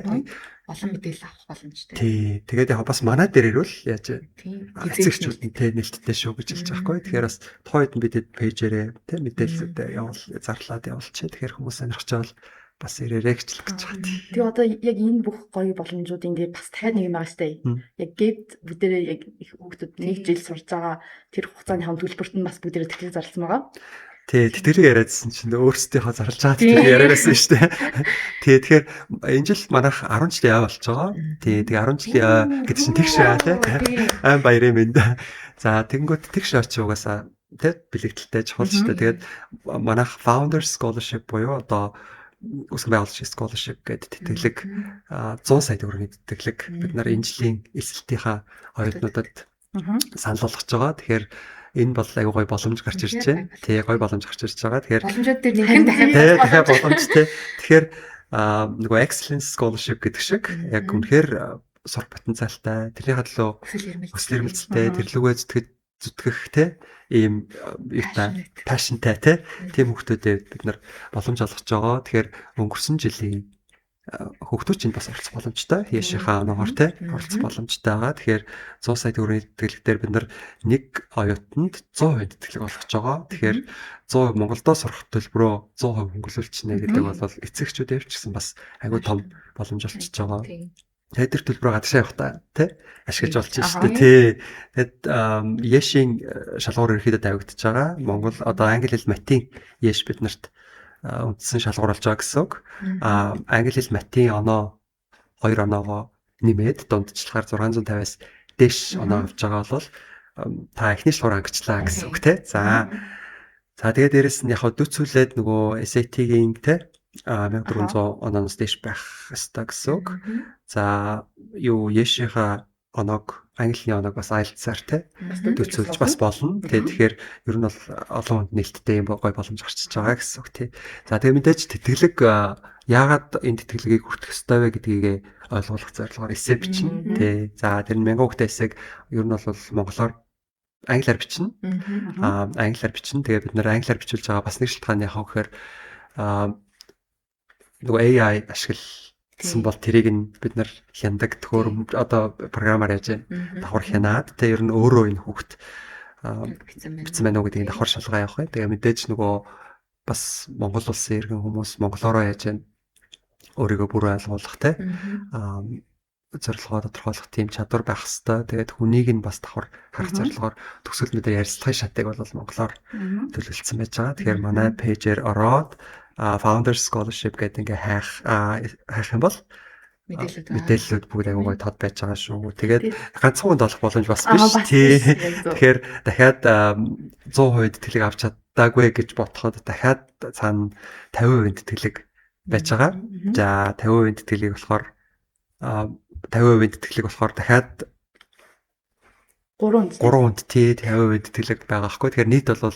олон мэдээлэл авах боломжтой. Тий. Тэгээд яг бас манай дээр ирвэл яаж эцэгчүүд нь те нэлттэй шүү гэж хэлж байгаа хгүй. Тэгэхээр бас тухайд нь бидэд пэйжээрээ те мэдээлэлүүдээ явуул зарлаад явуулчих. Тэгэхээр хүмүүс сонирхож байгаа бас ирээрээ гэж хэлж байгаа. Тэгээ одоо яг энэ бүх гоё боломжуудын дээр бас дахиад нэг юм байгаа штэ. Яг гэд бүгдээрээ яг их хүүхдүүд нэг жил сурж байгаа тэр хугацааны хамт төлбөрт нь бас бүгдээрээ тэтгэл зарласан байгаа. Тий, тэтгэрийг яриадсан чинь өөрсдийнхөө зарлж байгаа тэтгэрийг яриараасан шүү дээ. Тий, тэгэхээр энэ жил манайх 10 жил яа болж байгаа. Тий, тэгээ 10 жил яа гэдэг чинь тэгш яа тий. Айн баярын мэнд. За, тэгэнгүүт тэгш очи угаасаа тий бэлэгдэлтэй чухал шүү дээ. Тэгээд манайх Founder Scholarship буюу одоо үсгэн байгуулагчийн scholarship гэдэг тэтгэлэг 100 сая төгрөгийн тэтгэлэг бид нар энэ жилийн эсэлтийнхаа оюутнуудад санал болгож байгаа. Тэгэхээр энэ бол аюу гой боломж гарч ирж байна. Тий, гой боломж гарч ирж байгаа. Тэгэхээр боломжууд дээр дахиад боломжтой. Тэгэхээр нөгөө excellence scholarship гэдэг шиг яг үнэхээр сурах потенциалтай, тэрний хадлуу хүсэл эрмэлзэлтэй, тэрлүүгээ зүтгэх те ийм passionтай те тийм хүмүүстэд бид нар боломж олгож байгаа. Тэгэхээр өнгөрсөн жилийн хүүхдүүд чинь бас оролцох боломжтой. Яшийнхаа оноогоор те оролцох боломжтой байгаа. Тэгэхээр 100 сая төгрөгийн тэтгэлгээр бид нар нэг оюутанд 100% тэтгэлэг олгож байгаа. Тэгэхээр 100% Монголдо сурах төлбөрөө 100% хөнгөлүүлчихнэ гэдэг бол эцэгчүүд явчихсан бас айгүй том боломж олчиж байгаа. Тэгээд тэр төлбөрөө гадаашаа явахтаа тий ашиглаж болж байна шүү дээ тий. Тэгэд Яшийн шалгуур ерөөхдөө тавигдчихж байгаа. Монгол одоо англи хэл математикийн Яш бид нарт үндсэн шалгуур болж байгаа гэсэн үг. Англи хэл математикийн оноо 2 оноогоо нэмээд дундчлахаар 650-аас дээш оноо авч байгаа бол та эхний шалгуур ангичлаа гэсэн үг тий. За тэгээд дээрэс нь яг дүүцүүлээд нөгөө SAT-гийн тий 1400 оноос дээш байх ёстой гэсэн үг. За юу Яшийнхаа оног англи оног бас IELTS-аар те Төсөөлж төсөөлж бас болно. Тэгэхээр ер нь бол олон хүнд нээлттэй юм гой боломж гарчиж байгаа гэсэн үг тий. За тэгээ мэдээж тэтгэлэг яагаад энэ тэтгэлгийг хүртэх ёстой вэ гэдгийг ойлгуулах зорилгоор эссе бичнэ тий. За тэр нь 1000 хүүхдэд эссэг ер нь бол монголоор англиар бичнэ. Англиар бичнэ. Тэгээ бид нэр англиар бичүүлж байгаа бас нэг шалтгаан яхаа гэхээр нөгөө AI ашигласан бол тэрийг нь бид нар хяндаг төхөөрөм одоо програмаар яаж давхар хянаад тэгээ ер нь өөрөө энэ хүүхд бичсэн байна уу гэдгийг давхар шалгаа явах бай. Тэгээ мэдээж нөгөө бас Монгол улсын иргэн хүмүүс монголоороо яаж өөрийгөө бүр ойлгуулах те зорилгоо тодорхойлох тийм чадвар байх хэвээр. Тэгээд хүнийг нь бас давхар харах зорилгоор төгсгөл мэдээ ярилцлагын шатыг бол монголоор төлөвлөсөн байж байгаа. Тэгэхээр манай пэйжээр ороод Founders Scholarship гэдэг ингээ хайх юм бол мэдээллүүд бүгд аягүй гоё тод байж байгаа шүү. Тэгээд ганцхан хүнд олох боломж бас биш тий. Тэгэхээр дахиад 100% тэтгэлэг авч чаддаггүй гэж бодоход дахиад цаана 50% тэтгэлэг байж байгаа. За 50% тэтгэлэг болохоор 50% тэтгэлэг болохоор дахиад 3 хүнд тий 50% тэтгэлэг байгаа хгүй. Тэгэхээр нийт бол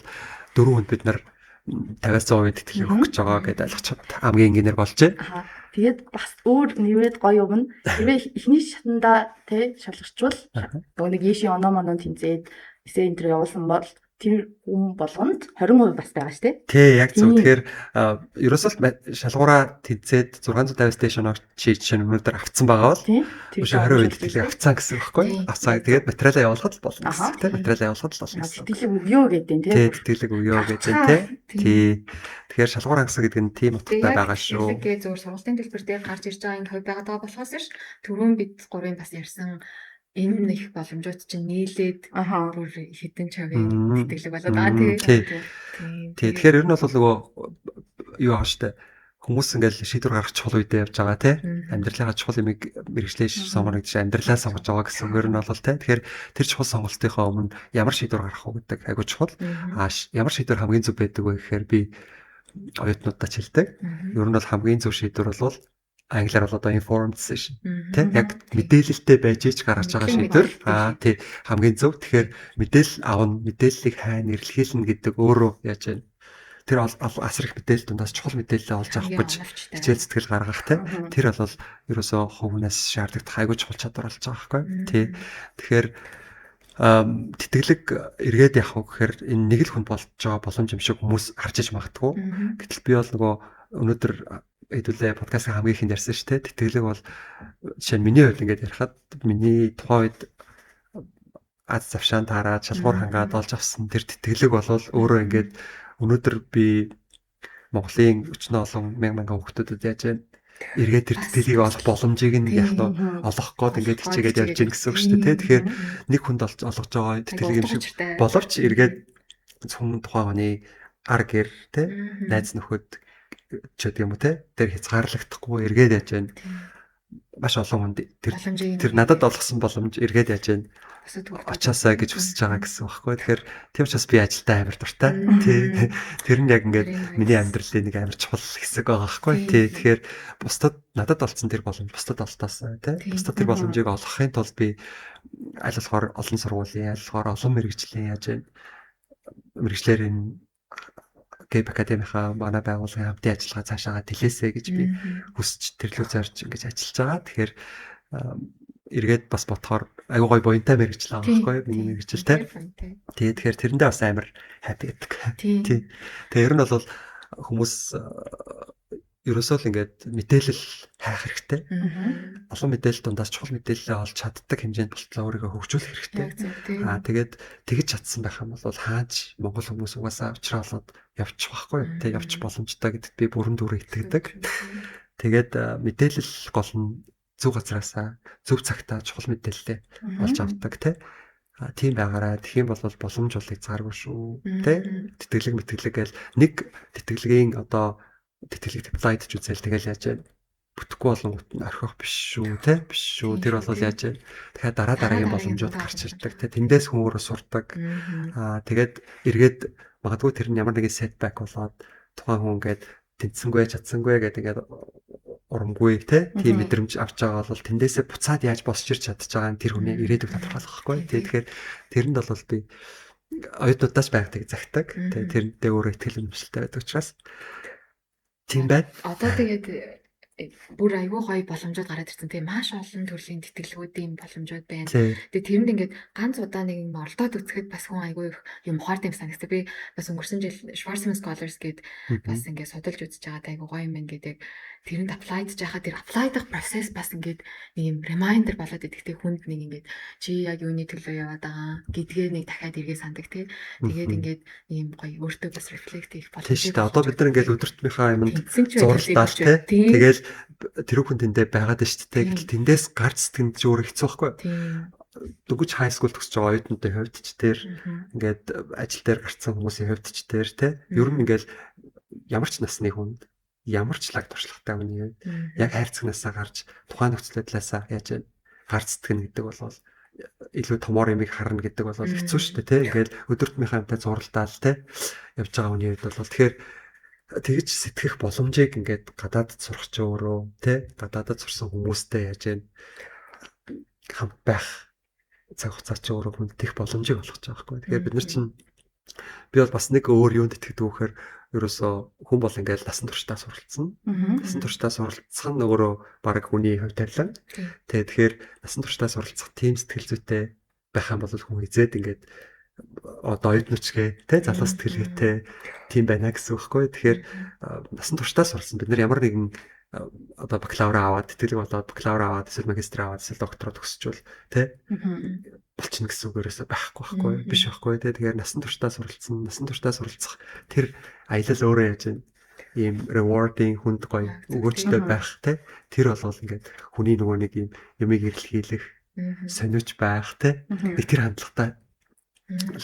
4 хүнд бид нар 50% тэтгэлэг өгч байгаа гэдээ ойлгочиход хамгийн энгийнээр болжээ. Тэгээд бас өөр нэмээд гоё юм нь хэрвээ эхний шатанда тий шалгарчвал нөгөө нэг Еши оноо моноо тэмцээд эсээ энтер явуулсан бол тэр хүн болгонд 20% бас байгаа шүү дээ. Тий, яг зөв. Тэгэхээр ерөөсөө шалгуураа тэнцээд 650 стейшноор жишээ нь өнөөдөр авцсан байгаа бол 20% тэтгэлэг авцсан гэсэн үг байхгүй? Авцсан. Тэгээд материалаа явуулахад л болно гэсэн. Тий, материалаа явуулахад л болно гэсэн. Тэтгэлэг өгөө гэдэг нь тий. Тий, тэтгэлэг өгөө гэдэг тий. Тий. Тэгэхээр шалгуур хангасан гэдэг нь тийм утгатай байгаа шүү. Тэгэхээр зөвхөн сургалтын төлбөр дээр гарч ирж байгаа энэ хувь байгаа болохоос ш түрүүн бид гурийн бас ярьсан энэ нэг боломжууд чинь нийлээд бүр хэдэн чавын тэтгэлэг болоод байгаа тий. Тэгэхээр ер нь бол нөгөө юу аах штэ хүмүүс ингээл шийдвэр гаргах чухал үедээ явж байгаа тий. Амьдралынхаа чухал юмыг мэрэгчлээ сонгоно гэж амьдралаа сонгож байгаа гэсэн үг нь бол тий. Тэгэхээр тэр чухал сонголтынхаа өмнө ямар шийдвэр гаргах уу гэдэг айгуу чухал. Ямар шийдвэр хамгийн зөв байдаг вэ гэхээр би оюутнуудад хэлдэг. Ер нь бол хамгийн зөв шийдвэр бол англиар бол одоо informed decision тийм яг мэдээлэлтэй байж ич гаргаж байгаа шийдвэр тий хамгийн зөв. Тэгэхээр мэдээлэл авна, мэдээллийг хайна, эрэлхийлнэ гэдэг өөрөө яаж вэ? Тэр асар их мэдээлэл дундаас чухал мэдээлэл олж авах гэж хичээл зүтгэл гаргах тийм тэр бол ерөөсөө хувнаас шаардлагатай айгүй чухал чадвар болж байгаа байхгүй тий. Тэгэхээр тэтгэлэг эргээд явах уу гэхээр энэ нэг л хүнд болж байгаа боломж юм шиг хүмүүс харж иж магадгүй. Гэтэл би бол нөгөө өнөөдөр хэдүүлээ подкастын хамгийн ихэнд ярьсан шүү дээ. Тэтгэлэг бол жишээ нь миний хувьд ингээд ярихад миний тухайн үед аз завшаан таараад шалгуур хангаад олж авсан тэр тэтгэлэг бол өөрөө ингээд өнөөдөр би Монголын өчнө олон мянган хүүхдүүдэд яаж вэ? Эргээд тэр тэтгэлгийг олох боломжийг нь яг нь олох гээд ингээд хичээгээд явж гин гэсэн үг шүү дээ. Тэгэхээр нэг хүнд олгож байгаа тэтгэлэг юм шиг боловч эргээд хүмүүс тухайн оны ар гэр те найз нөхөд ч гэдэг юм уу те тэр хязгаарлагдахгүй эргээд яаж байна. Маш олон хүнд тэр надад олгосон боломж эргээд яаж байна. Очоосаа гэж хүсэж байгаа гэсэн байхгүй. Тэгэхээр тийм учраас би ажилдаа амар дуртай. Тий. Тэр нь яг ингээд миний амьдралын нэг амар чухал хэсэг байгаа байхгүй. Тий. Тэгэхээр бусдад надад олцсон тэр боломж бусдад олтоосаа тий. Бусдад тэр боломжийг олгохын тулд би аль болохоор олон сургуулийн, аль болохоор олон мэрэгжлийн яаж байна. Мэрэгчлэрийн КЭБ академийнхаа манай байгууллагын хамтын ажиллагаа цаашаа тэлээсэ гэж би хүсэж тэрлүү зарж ингэж ажиллаж байгаа. Тэгэхээр эргээд бас бодохоор аюу гой буянтай мэрэгжил байгаа байхгүй миний мэрэгжилтэй. Тэгэхээр тэрэндээ бас амар хаппи гэдэг. Тий. Тэгээ ер нь бол хүмүүс ерөөсөө л ингээд мэдээлэл хайх хэрэгтэй. Олон мэдээлэл дундаас чухал мэдээлэлээ олж чаддаг хэмжээнд болтлоо өөрийгөө хөгжүүлэх хэрэгтэй. Тэгээд тэгж чадсан байх юм бол хаач монгол хүмүүс угаасаа авчраалаад явчих байхгүй тий явчих боломжтой гэдэгт би бүрэн дүүрээ итгэдэг. Тэгээд мэдээлэл гол нь зөв газараасаа зөв цагтаа чухал мэдээлэлээ олж авдаг тий. Тийм байгаараа тэгэх юм бол боломж болыг зааргүй шүү тий. Тэтгэлэг гээл нэг тэтгэлгийн одоо тэтгэлэг applied ч үзэл тэгэл яаж вэ? Бүтэхгүй болонгот нь орхих биш шүү тий. Биш шүү. Тэр бол яаж вэ? Тэгэхээр дараагийн боломжууд гарч ирдэг тий. Тэндээс хүн өөрөө сурдаг. Тэгээд эргээд магадгүй тэр нь ямар нэгэн setback болоод тухайн хүн ингээд тэнцсэнгүй чадсангүй гэдэг ингээд урамгүй тийм мэдрэмж авч байгаа бол тэндээсээ буцаад яаж босч ирч чадж байгаа нь тэр хүний ирээдүйг тодорхойлох байхгүй. Тэгэхээр тэрэнд бол би оюутнуудаас байгтыг загтаг. Тэрнтэй өөрөө ихтгэл үнэмшилтэй байдаг учраас тийм байна. Одоо тэгээд бүр айгүй гоё боломжууд гараад ирсэн. Тэгээ маш олон төрлийн тэтгэлгүүдийн боломжууд байна. Тэгээ тэрэнд ингээд ганц удаа нэг юм оролдоод үзэхэд бас хүн айгүй их юм ухаартай юм санагдав. Би бас өнгөрсөн жил Schwarzman Scholars гээд бас ингээд судалж үзэж байгаа айгүй гоё юм байна гэдэг. Тэрэнд applied жахаа тэр applied-ах процесс бас ингээд нэг юм reminder болоод идэхтэй хүнд нэг ингээд чи яг юуны төлөө яваад байгаа гэдгээ нэг дахиад эргээ сандаг тий. Тэгээд ингээд нэг юм гоё өөртөө бас reflect хийх боломж. Тийм шүү дээ. Одоо бид нар ингээд өдөртмийнхаа юмд зурлалаа тий. Тэгэл тэр хүн тэндээ байгаад нь шүү дээ. Гэтэл тэндээс гарч сэтгэнд ч өөр хэцүү байхгүй. Дөнгөж high school төгсөж байгаа оюутнуудын хувьд ч тэр ингээд ажил дээр гарцсан хүмүүсийн хувьд ч тэр тий. Ер нь ингээд ямар ч насны хүнд ямар ч лаг туршлагатай хүний яг хайрцагнаасаа гарч тухайн нөхцөл байдлаасаа яаж гарч сэтгэнэ гэдэг бол илүү томор юмыг харна гэдэг бол хэцүү шүү дээ тий. Ингээд өдөртмийнхаа юмтай зурлалдаал тий явж байгаа хүний хувьд бол тэгэхээр тэгж сэтгэх боломжийг ингээд гадаадд сурах ч өөрөө тий гадаадд сурсан хүмүүстэй яаж хамт байх цаг хугацаа ч өөрөө хүндэх боломжийг олгож байгаа байхгүй. Тэгэхээр бид нар чинь би бол бас нэг өөр юунд итгэдэг вэхээр ерөөсөө хүн бол ингээд насан туршдаа суралцсан. Насан туршдаа суралцах нь өөрөө баг хүний хувьд тарилан. Тэгэхээр насан туршдаа суралцах тийм сэтгэл зүйтэй байх юм бол хүн эзэд ингээд одоо оюутночгээ тий залуу сэтгэлгээтэй тийм байна гэсэн үг байхгүй. Тэгэхээр насан туршдаа суралцсан бид нар ямар нэгэн одоо бакалавр аваад тэтгэлэг болоод бакалавр аваад эсвэл магистр аваад эсвэл доктороо төгсчвөл тий болчихно гэсэн үг ерөөсөй байхгүй биш байхгүй тий. Тэгэхээр насан туршдаа суралцах тэр аялал өөрөө яаж юм ийм rewarding хүнд гоё өгөөжтэй байх тий тэр болвол ингээд хүний нөгөө нэг юм юмыг эрэлхийлэх сониуч байх тий нэг тэр хандлагатай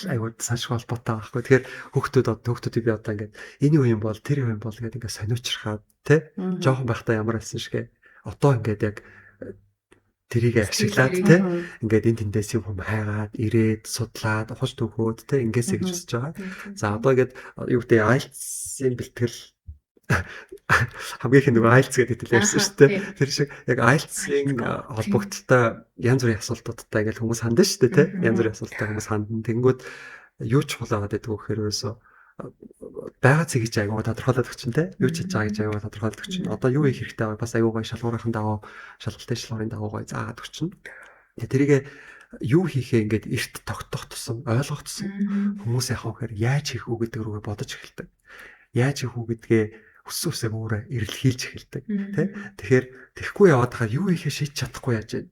айгуу саншгүй холбоотой байхгүй. Тэгэхээр хүүхдүүдийг би одоо ингээд энэ юм бол тэр юм бол гэдэг ингээд сониучрахаад тий жоохон байхдаа ямар байсан шигэ одоо ингээд яг тэрийг ашиглаад тий ингээд энэ тэндээс юм хайгаад ирээд судлаад ухаж төгөөд тий ингээс гэж үзэж байгаа. За одоо ингээд юу гэдэг IELTS-ийн бэлтгэл хамгийн их нөгөө IELTS гэдэг хэлээр ярьсан шүү дээ. Тэр шиг яг IELTS-ийн холбогдлолтой янз бүрийн асуултуудтай ингээл хүмүүс хандсан шүү дээ тий. Янз бүрийн асуулттай хүмүүс хандан. Тэнгүүд юу ч хулаагаад байдаг вэхээр ерөөсөө байгаа цэг гэж аягаа тодорхойлоод өгч чинь тий. Юу ч хийж байгаа гэж аягаа тодорхойлоод өгч чинь. Одоо юу хийх хэрэгтэй вэ? Бас аягаа гоё шалгуурын дагуу шалгалтын дагуу гоё заагаад өгч чинь. Тэрийг юу хийхээ ингээд эрт тогтоох тусам ойлгох тусам хүмүүс яхаа гэхээр яаж хийх үү гэдэг рүүгээ бодож эхэлдэг. Яаж хийх үү гэдгээ өссөн үсээ өөрөө эрэлхийлж эхэлдэг тий. Тэгэхээр тэхгүй яваад хахад юу хийхээ шийдэж чадахгүй яаж вэ?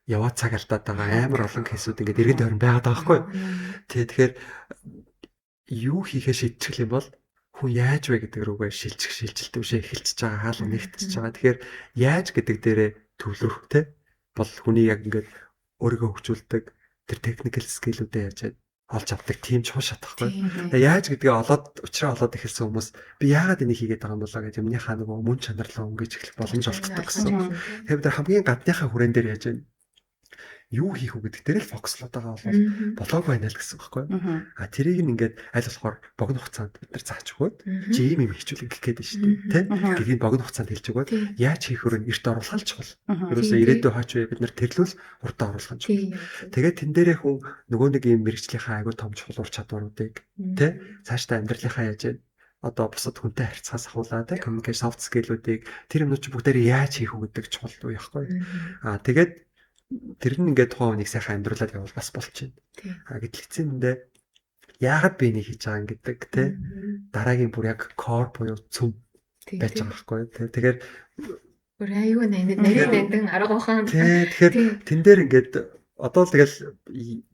Яваад цаг алдаад байгаа амар олон кейсүүд ингээд эргэн тойрон байгаад байгаа байхгүй. Тэгэхээр юу хийхээ шийдчих юм бол хүн яаж вэ гэдэг рүүгээ шилжилт үшээ эхэлчихэж байгаа хаалга нэгтчихэж байгаа. Тэгэхээр яаж гэдэг дээрээ төвлөрөх тий бол хүний яг ингээд өөрийгөө хөгжүүлдэг тэр technical skill-үүдээ яаж олж авдаг тийм ч хол шатахгүй. Яаж гэдгээ учраа олоод эхэлсэн хүмүүс би яагаад энийг хийгээд байгаа юм болоо гэж юмныхаа нөгөө мөн чанарлаа өнгөж эхлэх боломж олгодог гэсэн. Тэгэхээр бид хамгийн гадныхаа хүрэн дээр яаж вэ? Юу хийх үү гэдэг дээр л фокуслоод байгаа бол болоог байна л гэсэн үг байхгүй. А тэрийг ингээд аль болохоор богино хугацаанд бид нар зааж өгөөд чи ийм юм хийчихвэл гэх гээд шүү дээ. Тэ? Гэдгийг богино хугацаанд хэлж өгөөд яаж хийх өрөө эрт оруулах чухал. Ерөөсөө ирээдүйн хаач вэ бид нар тэрлүүл уртаа оруулах чухал. Тэгээд тэн дээрээ хүн нөгөө нэг ийм мэрэгжлийнхаа аягүй том чухал ур чадваруудыг тэ цаашдаа амьдралынхаа яаж одоо бусад хүнтэй харьцахаас ахуулаад communication soft skill-үүдийг тэр юмнууд ч бүгдээрээ яаж хийх үү гэдэг чухал уу яахгүй. А тэгээд тэр нь ингээд тухайн хүнийг сайхан амьдруулад явал бас болчихно. Гэтэл эцэндээ яагаад би энийг хийж байгаа юм гэдэг те дараагийн бүр яг core буюу цөм байж байгаа байхгүй те. Тэгэхээр бүр аюу нарийн нандин арга ухаан. Тэгэхээр тэн дээр ингээд одоо л тэгэл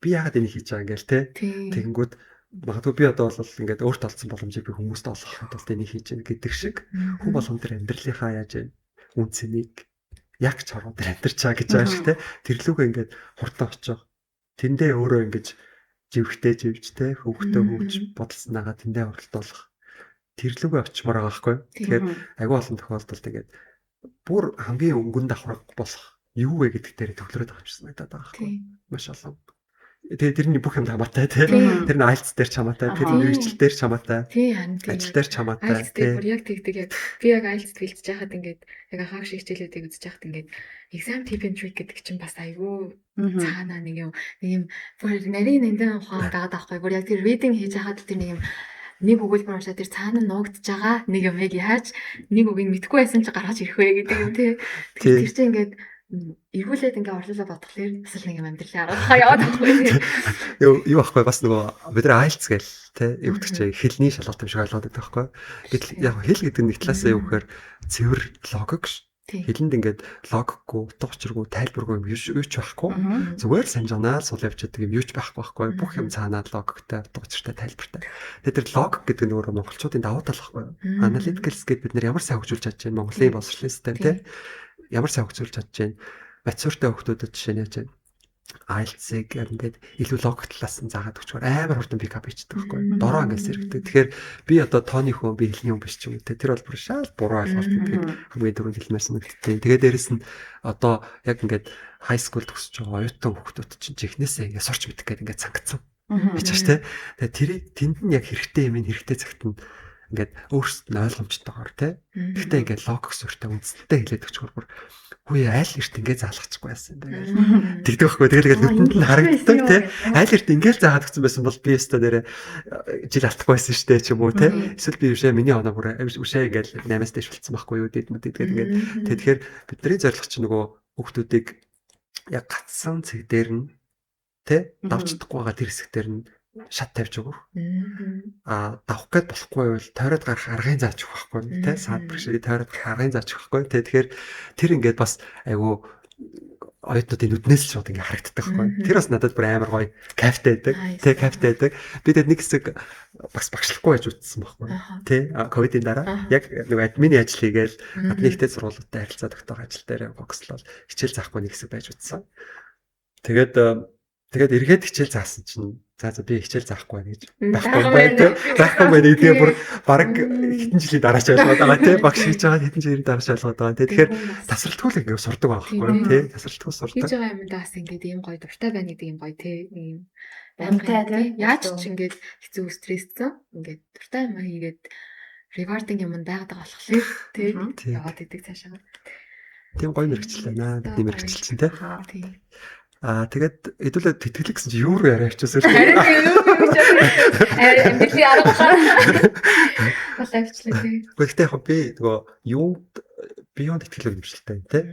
би яагаад энийг хийж байгаа юм гээл те. Тэгэнгүүт магадгүй би одоо бол ингээд өөрт олцсон боломжийг би хүмүүст олгоход бол энийг хийж байгаа гэдэг шиг хүн болгон тэр амьдралынхаа яаж үн цэнийг яг ч харуу дээр амьдарч байгаа гэж байгаа шиг те. Тэрлүүгээ ингээд хурдан очих. Тэндээ өөрөө ингэж живхтэй живж те хөвгтөө хөвж бодолснаагаа тэндээ хуралдуулах. Тэрлүүгээ очимоор байгаа байхгүй. Тэгэхээр агүй олон тохиолдолд ингээд бүр хамгийн өнгөнд давхраг болох юу вэ гэдэг дээр төвлөрөөд байгаа юм шиг санагдаад байгаа байхгүй. Маш олон. Тэгээ тэрний бүх юм хамаатай тий. Тэр нь IELTS дээр ч хамаатай, тэр мэргэжил дээр ч хамаатай. Тий харин тий. Ажил дээр ч хамаатай. IELTS дээр бүр яг тэгдэг яг би яг IELTS бэлтэж байхад ингээд яг анхаах шиг хичээлүүдийг үзэж байхад ингээд exam tip and trick гэдэг чинь бас айгүй цаанаа нэг юм бүр нарийн нэмдэн ухаан дагаад авахгүй бүр яг тэр reading хийж байхад тэр нэг өгүүлбэр уншаад тэр цаана нуугдж байгаа нэг юм яаж нэг үгийг мэдгүй байсан чи гаргаж ирэх вэ гэдэг юм тий. Тэр чинь ингээд эргүүлээд ингээ орлуулаа бодглохлоор бас л нэг юм амьдралаа харуулахаа яваад байхгүй. Юу байхгүй бас нөгөө бид нар IELTS гээл те юу гэдэг чи хэлний шалгалт юм шиг ойлгоод байдаг байхгүй. Гэтэл яг хэл гэдэг нэг талаасаа юу гэхээр цэвэр логик ш. Хэлэнд ингээд логикгүй, утга учиргүй, тайлбаргүй юм юу ч байхгүй. Зүгээр санджаанаа сул явчихдаг юм юу ч байхгүй. Бүх юм цаанаа логиктэй, утга учиртай, тайлбартай. Тэгэхээр тэр логик гэдэг нь өөрөө монголчуудын давуу тал байхгүй. Analytical skill бид нар ямар сайн хөгжүүлж чадж байна Монголын боловсролын систем те. Ямар сайн хөгжүүлж чадж байна. Матуртай хүмүүсд жишээ нь яаж байна. IELTS-ийг ингээд илүү логик талаас нь заагаад өгчөөр амар хурдан пикап хийчихдэг байхгүй. Дороо ингээд сэргдэг. Тэгэхээр би одоо тооны хүн би хэлний хүн биш ч юм уу те. Тэр бол бүр шал буруу ойлголт гэдэг хамгийн түрүүнд хэлмээрсэн нэгтэй. Тэгээд дээрэс нь одоо яг ингээд high school төгсөж байгаа оюутан хүмүүс чинь чихнээсээ ингээд сурч мэдэх гэдэг ингээд цангацсан. Бичиж те. Тэгээд тэрийг тэнд нь яг хэрэгтэй юм хэрэгтэй цагт нь ингээд өөрсдөд нь ойлгомжтойгоор те. Гэхдээ ингээд логик сүртэй үндэстэй хэлээд өгчөөр бүр үгүй айл эрт ингээд заалгачихгүй байсан юм. Тэгдэг байхгүй. Тэгээд нүдэнд нь харагддаг те. Айл эрт ингээд заагаад өгсөн байсан бол би өстө дээрээ жил алдахгүй байсан штэ ч юм уу те. Эсвэл би үшээ миний оноо бүр үшээ ингээд 8-аас дээш болцсон байхгүй юу дэд мэд тэгээд ингээд тэгэхээр бидний зорилго чинь нөгөө хүүхдүүдийг яг гацсан цэг дээр нь те давчдахгүй байгаа тэр хэсэг дээр нь шат тавьж өгөх. Давах гээд болохгүй бол тойроод гарах аргын зааж өгөх байхгүй тий. Саад бэрхшээ тойроод гарах аргын зааж өгөх байхгүй тий. Тэгэхээр тэр ингээд бас айгу оюутнуудын нүднээс л шууд ингээд харагддаг байхгүй. Тэр бас надад бүр амар гоё кайфтай байдаг. Тий кайфтай байдаг. Би тэгээд нэг хэсэг багшлахгүй байж үтсэн байхгүй. Тий ковидын дараа яг нэг админы ажил хийгээл гадны ихтэй сургуулиудтай харилцаа тогтоох ажил дээр фокуслол хичээл заахгүй нэг хэсэг байж үтсэн. Тэгээд эргээд хичээл заасан чинь за би хичээл заахгүй гэж байхгүй байх тэгээ бүр баг хэдэн жилийн дараач ойлгоод байгаа тий багш хийж байгаа хэдэн жилийн дараач ойлгоод байгаа тий тэгэхээр тасралтгүй л ингэ сурдаг байхгүй тий тасралтгүй сурдаг хийж байгаа юм даас ингээд ийм гоё дуртай байна гэдэг юм гоё тий ийм амьтай тий яаж ч ингээд хэцүү стрессцэн ингээд дуртай юм хийгээд rewarding юм байгаад байгаа болохоор тий яваад идэг цаашаа тийм гоё мэрэгчлээ байна бидний мэрэгчл чинь тий тэгээд хэдүүлээ тэтгэлэг гэсэн чи юу руу яриа авчихсан л амбили аргахан боловчлаа тий. Гэхдээ яг би нөгөө юунд тэтгэлэг юмшилтэй тий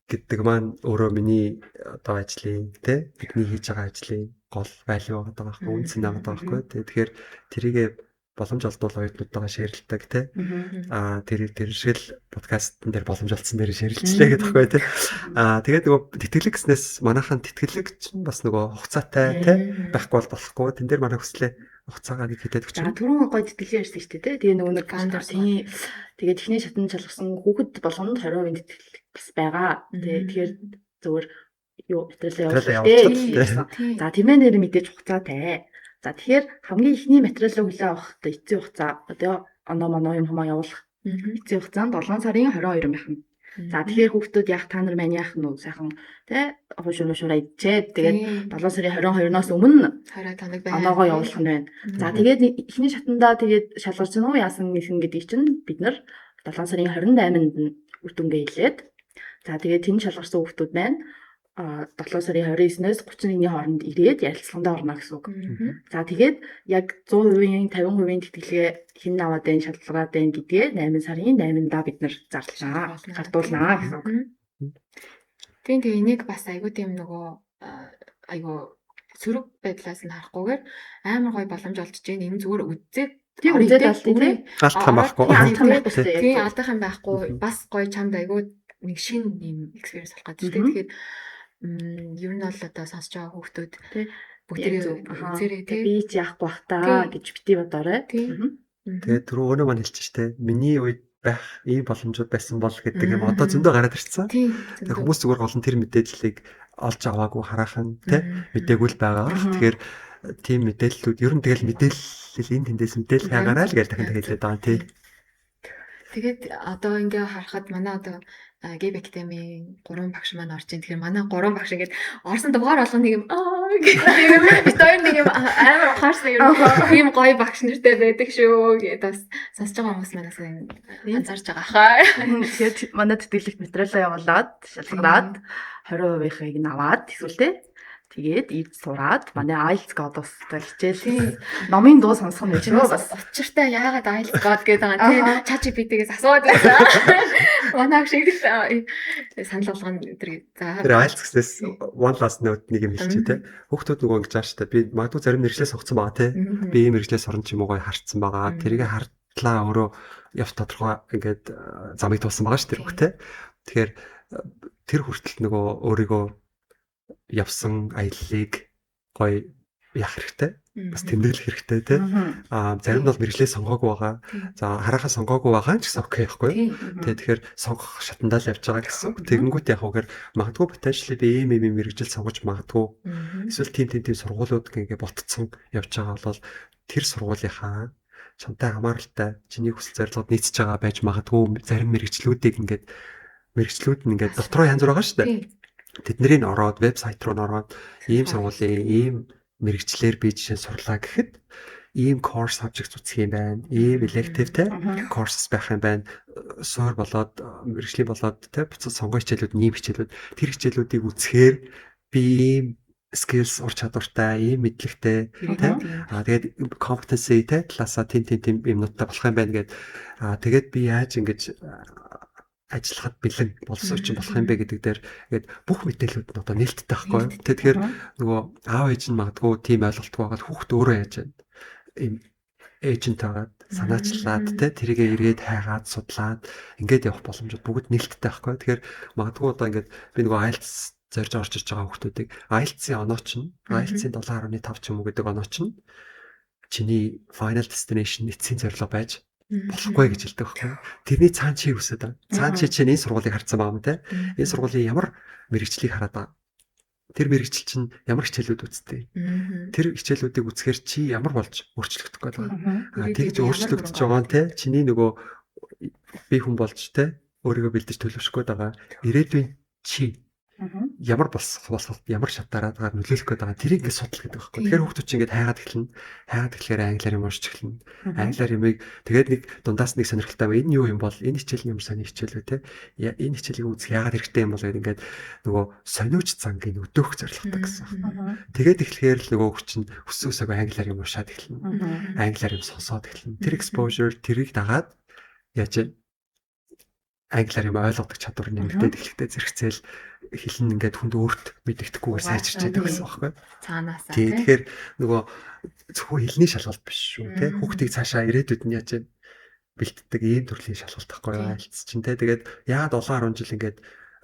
гэдэг маань өөрөө миний одоо ажлын тий бидний хийж байгаа ажлын гол value байгаа байхгүй үнц нь байгаа байхгүй тэгэхээр тэрийгээ боломж олдвол оюутнуудтайгаа шеэрлдэг тий. Тэр шиг подкастн дээр боломж олдсон дээр шеэрлжлээ гэдэг байхгүй тий. Тэгээд нөгөө тэтгэлэг гэснээс манайхан тэтгэлэг чинь бас нөгөө хугацаатай тий байхгүй бол болохгүй. Тэн дээр манай хүслээ хугацаагаа нэг хэдэд өгч. Түрүүн гоё тэтгэлэг ярьсан шүү дээ тий. Тэгээ нөгөө нэг каунтер тий. Тэгээд техник шатанд шалгасан хүүхэд болгонд 20% тэтгэлэг бас байгаа. Тэгэхээр зөвөр юу материалаа явуулдаг тий. За тиймээ нэр мэдээж хугацаатай. За тэгэхээр хамгийн ихний материалаа хүлээн авах эцсийн хугацаа одоо оноо моноо юм хамаа явуулах эцсийн хугацаанд 7 сарын 22 байна. За тэгэхээр хүүхдүүд яг та нар маань яах нь вэ сайхан тий хошуураа идчихэд тэгээд 7 сарын 22-наас өмнө 20 хоног байна. Оноогоо явуулах нь байна. За тэгээд ихний шатандаа тэгээд шалгарч нөө яасан гэсэн гэдгийг чинь бид нар 7 сарын 28-нд нь үр дүнгээ хэлээд за тэгээд тэн шалгарсан хүүхдүүд байна. 7 сарын 29-ээс 31-ний хооронд ирээд ярилцлаганд орно гэсэн үг. За тэгээд яг 100%, 50% тэтгэлгээ хэн аваад байна, шалгалгаад байна гэдгээ 8 сарын 8-ндаа бид нар зарлаа. Гардуулнаа гэсэн үг. Тэгээ энийг бас айгуу тийм нөгөө айгуу сөрөг байдлаас нь харахгүйгээр амар гоё боломж олж байна. Энэ зүгээр үзээд тийм үзээд аль тийм алдах байхгүй. Тийм алдах юм байхгүй. Бас гоё чамд айгуу нэг шинэ юм experience болох гэдэг. Тэгэхээр ер нь бол одоо сонсож байгаа хүүхдүүд бүгдээ үзээрэй тий. Би ч яахгүй бах та гэж бити бодоорой. Тэгээд түрүү өнөө маань хэлчих штэ. Миний үед байх ийм боломжууд байсан бол гэдэг юм одоо зөндөө гараад ирсэн. Тэгээд хүмүүс зүгээр гол нь тэр мэдээллийг олж аваагүй хараахан тий мэдээгүй л байгаа. Тэгэхээр тийм мэдээллүүд ер нь тэгэл мэдээлэл энэ тэндээс мэдээлэл хаагараа л гэж дахин хэлээд байгаа тий. Тэгээд одоо ингээ харахад манай одоо Гэб Академийн 3 багш маань орж ийн. Тэгэхээр манай 3 багш ингээд орсон дугаар болгоно нэг юм нэг юм амар ухаарсан юм гоё багш нартай байдаг шүү гэдэг бас сонсож байгаа хүмүүс манаас анзаарч байгаа хаа. Тэгээд манай тэтгэлэгт материалаа явуулаад шалгараад 20%-ийг нь аваад эсвэл тэгээд ивд сураад манай IELTS God-остой хичээл номын дуу сонсох нь ч бас учиртай яагаад IELTS God гэдэг байгаа тийм ChatGPT-гээс асууад байсан. Манай шиг санал болгоно өдрийг. За тэр IELTS гэснээс one last note нэг юм хэлчихэ те. Хүүхдүүд нөгөө ингэж ааш та би магадгүй зарим мэрэгчлээ сонгоцсон байгаа те. Би ийм мэрэгчлээс орно ч юм уу гоё харцсан байгаа. Тэрийг хартлаа өөрөө явц тодорхой ингээд замыг туулсан байгаа ш тэр хүүхд те. Тэгэхээр тэр хүртэл нөгөө өөрийгөө явсан аяллыг гоё яах хэрэгтэй. Бас тэмдэглэх хэрэгтэй тий. Зарим нь бол мэрэгчлээ сонгоогүй байгаа. За харахаа сонгоогүй байгаа ч гэсэн окей байхгүй юу? Тэгэхээр сонгох шатандаа л явж байгаа гэсэн. Тэгэнгүүт яг үгээр магадгүй potentially би ийм мэрэгжил сонгож магадгүй. Эсвэл тийм сургуулиуд ингээ ботцсон явж байгаа бол тэр сургуулийнхаа чамтай хамааралтай чиний хүсэл зорилгод нийцэж байгаа байж магадгүй. Зарим мэрэгчлүүд нь ингээд дотроо янз бүр байгаа шүү дээ. Тэднийг ороод вебсайт руу ороод ийм сургуулийн ийм мэрэгчлэр би жишээ сурлаа гэхэд ийм course subject үзэх юм байна. Ийм elective те courses байх юм байна. Суур болоод мэрэгжлийн болоод те буцаад сонгоо хичээлүүд ийм хичээлүүд тэр хичээлүүдийг үзэхээр би ийм skills ур чадвартай, ийм мэдлэгтэй те тэгээд competency те талаасаа тийм юмнуудтай болох юм байна гэд тэгээд би яаж ингэж ажиллахад бэлэн болсон ч болох юм бэ гэдэг дээр ингээд бүх мэдээлүүд нь одоо нээлттэй байхгүй. Тэгэхээр нөгөө аав ээж нь магадгүй тийм ойлголтгүй байгаад хүүхд өөрөө яаж байна. Ийм эйжент тагаад санаачлаад те тэрийгээ эргээд хайгаад судлаад ингээд явах боломжууд бүгд нээлттэй байхгүй. Тэгэхээр магадгүй одоо ингээд би нөгөө IELTS зорж орж иж байгаа хүүхдүүдийг IELTS-ийн оноо чинь IELTS-ийн 7.5 ч юм уу гэдэг оноо чинь чиний final destination эцсийн зорилго байж болохгүй гэж хэлдэг байхгүй. Тэрний цаан чи үсэд байна. Цаан чи чинь энэ сургуулийг харсан байгаа юм те. Энэ сургуулийн ямар мэрэгчлийг хараад байгаа. Тэр мэрэгчил чинь ямар хичээлүүд үзтээ. Тэр хичээлүүдийг үзэхээр чи ямар болж өөрчлөгдөх гээд байгаа. Тэгж өөрчлөгдөж байгаа нь те. Чиний нөгөө бие хүн болж те өөрийгөө бэлдэж төлөвшөх гээд байгаа. Ирээдүйн чи ямар болох ямар шатаараад байгаа нөлөөлөх гээд байгаа. Тэрийг ингээд судал гэдэг байхгүй. Тэгэхээр хүүхдүүд чинь ингээд хайгаад эхэлнэ. Хайгаад эхлэхээр англиар юм уншиж эхэлнэ. Англиар юмыг тэгээд нэг дундаас нэг сонирхолтой байна. Энэ юу юм бол энэ хичээл юм сони хичээл үү те. Энэ хичээлийг үзэх яагаад хэрэгтэй юм бол ингээд нөгөө сониуч зангийг өдөөх зорилготой гэсэн байна. Тэгээд эхлэхээр л нөгөө хүчин өсөөсөө англиар юм уншаад эхэлнэ. Англиар юм сонсоод эхэлнэ. Тэр exposure тэрийг дагаад яаж вэ? Англиар юм ойлгодог чадвар нэмэгдээд эхлэхдээ зэрэгцээл хэлэн ингээд хүнд өөрт мэддэхгүйгээр сайжирч байдаг гэсэн байхгүй. Цаанаасаа. Тэгэхээр нөгөө зөвхөн хэлний шалгалт биш шүү те. Хүүхдийг цаашаа ирээдүйд нь яаж бэлддэг ийм төрлийн шалгалт байхгүй IELTS чинь те. Тэгээд яагаад 7-10 жил ингээд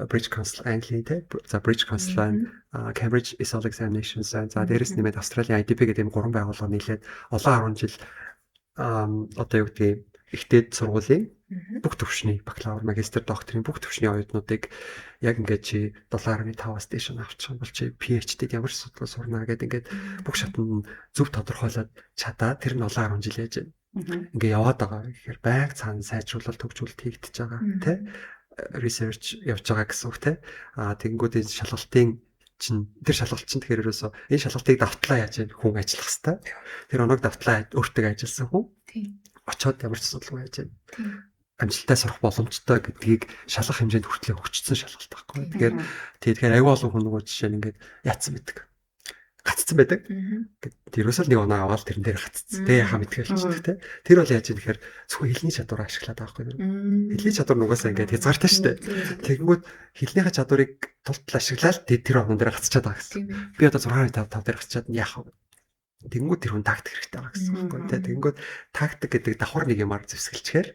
British Council Английн те. За British Council Cambridge ESOL Examinations за дээрэс нэмээд Australian IDP гэдэг ийм 3 байгууллага нийлээд олон 10 жил одоо юу гэдэг ихтэй сургуулийн бүх төвшний бакалавр, магистр, докторийн бүх төвшний оюутнуудыг яг ингээд чи 7.5-аас дээш авчих юм бол чи PhD-д ямар судалгаа сурна гэдэг ингээд бүх шатнд зөв тодорхойлоод чадаа тэр нь олон 10 жил яаж ингээд яваад байгаа. Тэгэхээр байг цаана сайжруулалт төгжүүлэлт хийгдэж байгаа тий research явж байгаа гэсэн үг тий тэгэнгүүт энэ шалгалтын чинь тэр шалгалт чинь тэгэхээр ерөөсөө энэ шалгалтыг давтлаа яаж хүн ажиллах хэвээр тэр оног давтлаа өөртөө ажилласан хүн очоод ямар ч судалгаа яаж амжилттай сурах боломжтой гэдгийг шалгах хэмжээнд хүртэл өгчсөн шалгалт байхгүй. Тэгэхээр аюу олон хүн нөгөө жишээ нь ингээд яатсан байдаг. Гаццсан байдаг. Тэрөөсөө нэг оноо аваад тэрэн дээр гаццсан. Тэ яхаа мэдгэлчдэг те. Тэр бол яаж юм гэхээр зөвхөн хэлний чадвараа ашиглаад байгаа байхгүй. Хэлний чадвар нугасаа ингээд хязгаартай шүү дээ. Тэгэнгүүт хэлнийхээ чадварыг тултал ашиглаад тэр оноо дээр гацчаад байгаа гэсэн. Би одоо 6.5 дээр гацчаад яах вэ? Тэгэнгүүт тэр хүн тактик хэрэгтэй байгаа гэсэн үг байна. Тэгэнгүүт тактик гэдэг давхар нэг юмар зэвсгэлчээр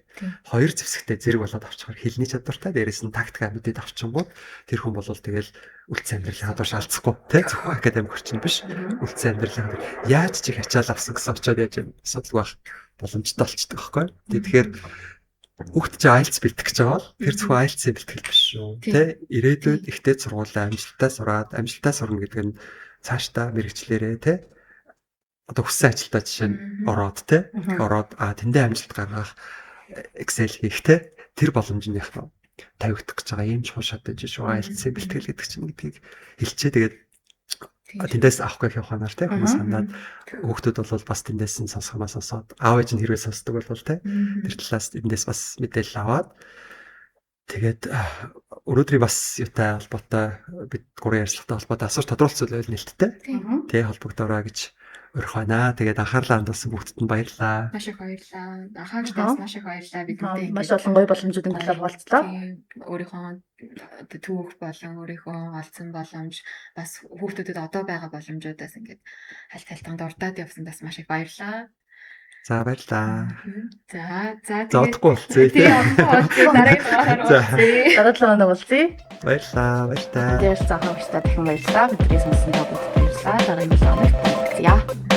хоёр зэвсэгтэй зэрэг болоод авчихаар хэлний чадвартай дээрээс нь тактик мэдээд авчихгууд тэр хүн бол тэгэл үлдсэн амьдралын хадуур шалцахгүй тий зөвхөн академик орчин биш үлдсэн амьдралын хадуур яаж ч их ачаал авсан гэсэн очоод яаж асуудал байх боломжтой болчдөг байхгүй. Тэгэхээр хүүхд чи IELTS бэлтгэх гэж байгаа бол тэр зөвхөн IELTS-ийг бэлтгэл биш шүү тий ирээдүйд ихтэй сургуулаа амжилттай сураад амжилттай сурна гэдэг нь цаашдаа мэрэгчлэрээ тий одоо хүссэн ажилдаа жишээ нь ороод те ороод тэндээ амжилт гаргах Excel хийхтэй тэр боломжных нь тавигдах гэж байгаа юм чухал шатаж байгаа хэлцээ бэлтгэл гэдэг чинь гэдгийг хэлчээ. Тэгээд тэндээс авах гэх яваханаар те хүмүүс хандаад хүүхдүүд бол бас тэндээс нь сонсгомоос сонсоод аав ээж нь хэрвээ сонсдог бол те тэр талаас эндээс бас мэдээлэл аваад тэгээд өнөөдрийн бас юутай холбоотой бид гурван ярилцлагатай холбоотой асууж тодруулцуулбал нэлттэй тий холбогдороо гэж өрөх байна. Тэгээд анхаарлаа хандуулсан бүгдд нь баярлалаа. Маш их баярлалаа. Анхаачлаас маш их баярлалаа. Бидэнтэй маш олон гоё боломжуудын талаар хуваалцлаа. Өөрийнхөө түүх болон өөрийнхөө олцсон боломж бас хүүхдүүдэд одоо байгаа боломжуудаас ингээд аль талтанд урдаад явсандаас маш их баярлалаа. За баярлалаа. За зодохгүй болцъё тий. Дараагийн дугаараар уулзъя. Дараа 7 хоног уулзъя. Баярлалаа. Дээр цаахаа өгчтэй дахин баярлалаа. Бидний сонсон та бүгд баярлалаа. Дараагийн 7 хоногт уулзъя.